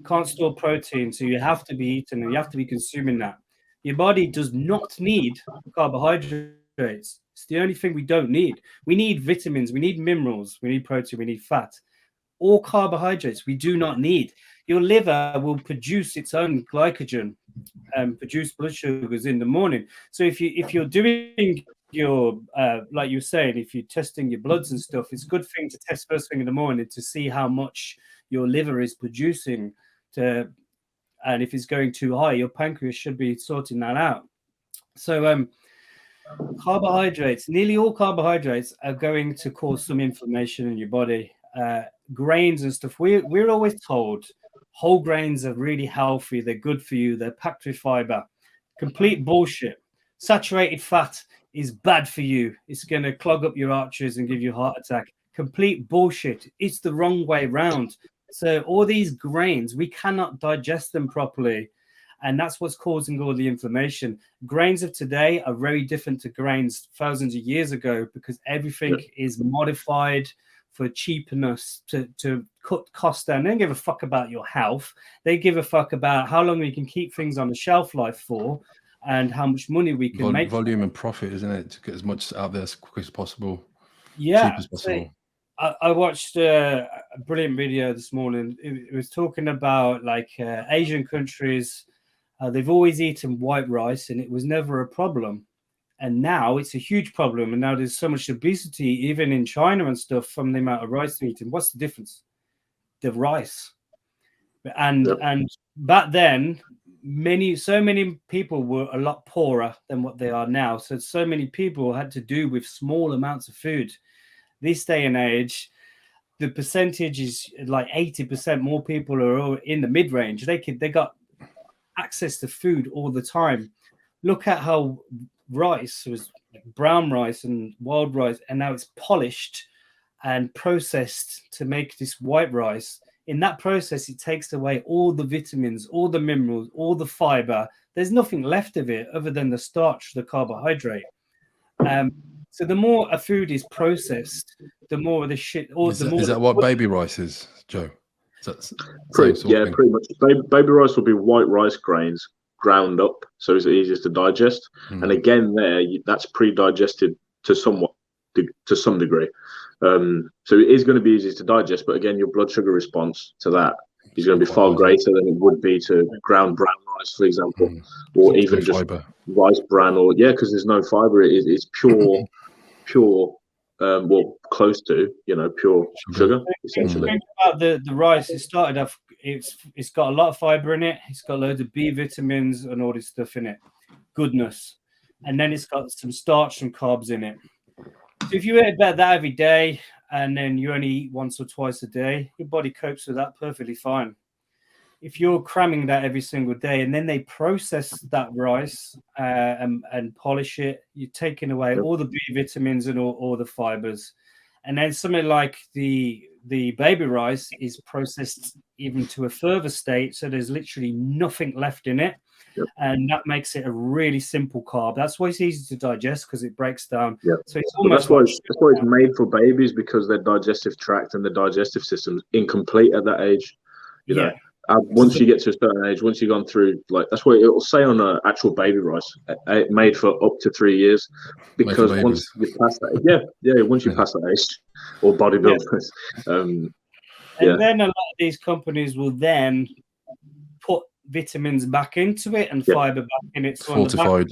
Speaker 1: can't store protein, so you have to be eating and you have to be consuming that. Your body does not need carbohydrates. It's the only thing we don't need. We need vitamins, we need minerals, we need protein, we need fat. all carbohydrates we do not need. Your liver will produce its own glycogen and produce blood sugars in the morning. So if you're doing your like you were saying, if you're testing your bloods and stuff, it's a good thing to test first thing in the morning to see how much your liver is producing, and if it's going too high, your pancreas should be sorting that out. So carbohydrates, nearly all carbohydrates are going to cause some inflammation in your body. Grains and stuff, we're always told whole grains are really healthy, they're good for you, they're packed with fiber. Complete bullshit. Saturated fat is bad for you. It's going to clog up your arteries and give you a heart attack. Complete bullshit. It's the wrong way round. So all these grains, we cannot digest them properly. And that's what's causing all the inflammation. Grains of today are very different to grains thousands of years ago because everything is modified for cheapness to cut costs down. They don't give a fuck about your health. They give a fuck about how long we can keep things on the shelf life for and how much money we can make.
Speaker 2: Volume and profit, isn't it? To get as much out there as quick as possible.
Speaker 1: Yeah.
Speaker 2: Cheap as possible.
Speaker 1: So I watched a brilliant video this morning. It was talking about like Asian countries. They've always eaten white rice and it was never a problem. And now it's a huge problem. And now there's so much obesity, even in China and stuff, from the amount of rice they're eating. What's the difference? The rice. And back then, so many people were a lot poorer than what they are now. So many people had to do with small amounts of food. This day and age, the percentage is like 80% more people are in the mid-range. They got access to food all the time. Look at how rice was like brown rice and wild rice, and now it's polished and processed to make this white rice. In that process, it takes away all the vitamins, all the minerals, all the fiber. There's nothing left of it other than the starch, the carbohydrate. So the more a food is processed, the more of the shit.
Speaker 2: Is that what baby rice is, Joe?
Speaker 3: Pretty much. Baby rice will be white rice grains ground up, so it's easiest to digest. And again, that's pre-digested to some degree. So it is going to be easy to digest, but again, your blood sugar response to that is going to be far greater than it would be to ground brown rice, for example, or even just fiber. Rice bran, or because there's no fiber. It's pure, well, close to pure sugar essentially.
Speaker 1: Think about the rice. It started off. It's got a lot of fiber in it. It's got loads of B vitamins and all this stuff in it. Goodness, and then it's got some starch and carbs in it. So if you eat about that every day and then you only eat once or twice a day, your body copes with that perfectly fine. If you're cramming that every single day and then they process that rice and polish it, you're taking away all the B vitamins and all the fibers. And then something like the baby rice is processed even to a further state, so there's literally nothing left in it. And that makes it a really simple carb. That's why it's easy to digest because it breaks down. So it's almost
Speaker 3: that's why it's made for babies, because their digestive tract and the digestive system's incomplete at that age. You know, once you get to a certain age, once you've gone through, like, that's what it will say on an actual baby rice, made for up to 3 years, because once you pass that, once you pass that age, or bodybuilders,
Speaker 1: and then a lot of these companies will then put vitamins back into it and fiber back in it. So
Speaker 2: fortified,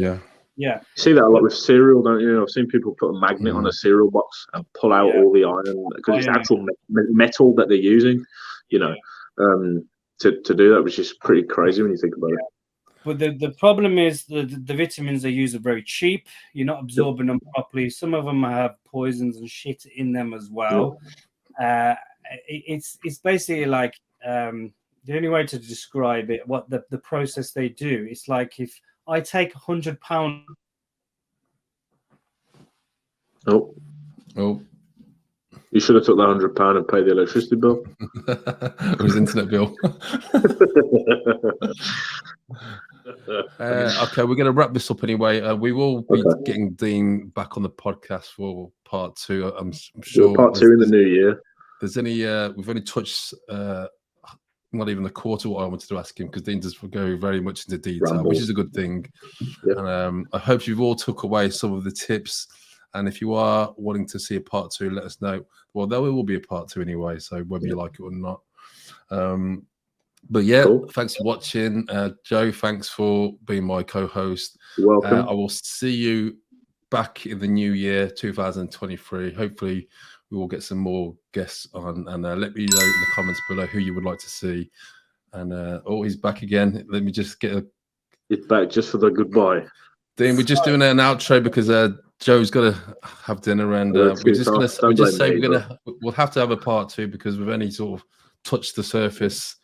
Speaker 3: You see that a lot with cereal, don't you? I've seen people put a magnet on a cereal box and pull out all the iron because it's actual metal that they're using, to do that, which is pretty crazy when you think about it.
Speaker 1: But the problem is the vitamins they use are very cheap. You're not absorbing them properly. Some of them have poisons and shit in them as well. It's basically like the only way to describe it, what the process they do, it's like if I take 100 pounds.
Speaker 3: Oh. You should have took that £100 and paid the electricity bill.
Speaker 2: Or his internet bill. Okay, we're going to wrap this up anyway. We will be getting Dean back on the podcast for part 2. I'm sure
Speaker 3: part 2 in the new year.
Speaker 2: There's any we've only touched not even a quarter of what I wanted to ask him, because Dean does go very much into detail, which is a good thing. And I hope you've all took away some of the tips And if you are wanting to see a part 2, let us know. Well, there will be a part 2 anyway, so whether you like it or not. But yeah, cool. Thanks for watching. Joe, thanks for being my co-host.
Speaker 3: You're welcome.
Speaker 2: I will see you back in the new year, 2023. Hopefully, we will get some more guests on, and let me know in the comments below who you would like to see. And he's back again. Let me just get
Speaker 3: He's back just for the goodbye.
Speaker 2: Dean, we're just doing an outro because Joe's got to have dinner, and we'll have to have a part 2 because we've only sort of touched the surface.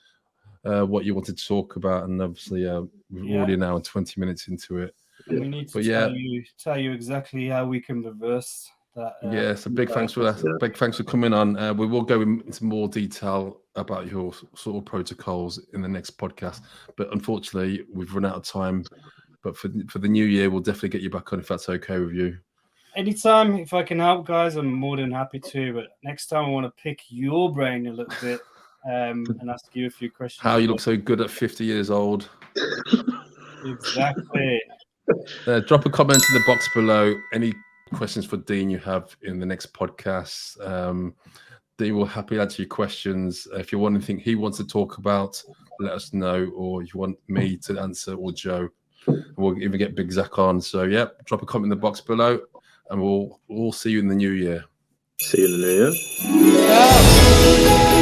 Speaker 2: What you wanted to talk about, and obviously we're already now 20 minutes into it.
Speaker 1: We need to tell you exactly how we can reverse that.
Speaker 2: So big thanks for that. Yeah. Big thanks for coming on. We will go into more detail about your sort of protocols in the next podcast, but unfortunately we've run out of time. But for the new year, we'll definitely get you back on if that's okay with you.
Speaker 1: Anytime, if I can help, guys, I'm more than happy to. But next time, I want to pick your brain a little bit. And ask you a few questions.
Speaker 2: How you look so good at 50 years old.
Speaker 1: Exactly.
Speaker 2: Drop a comment in the box below. Any questions for Dean you have in the next podcast. Dean will happily answer your questions. If you want anything he wants to talk about, let us know. Or if you want me to answer, or Joe, we'll even get Big Zach on. So yeah, drop a comment in the box below, and we'll see you in the new year.
Speaker 3: See you in the new year.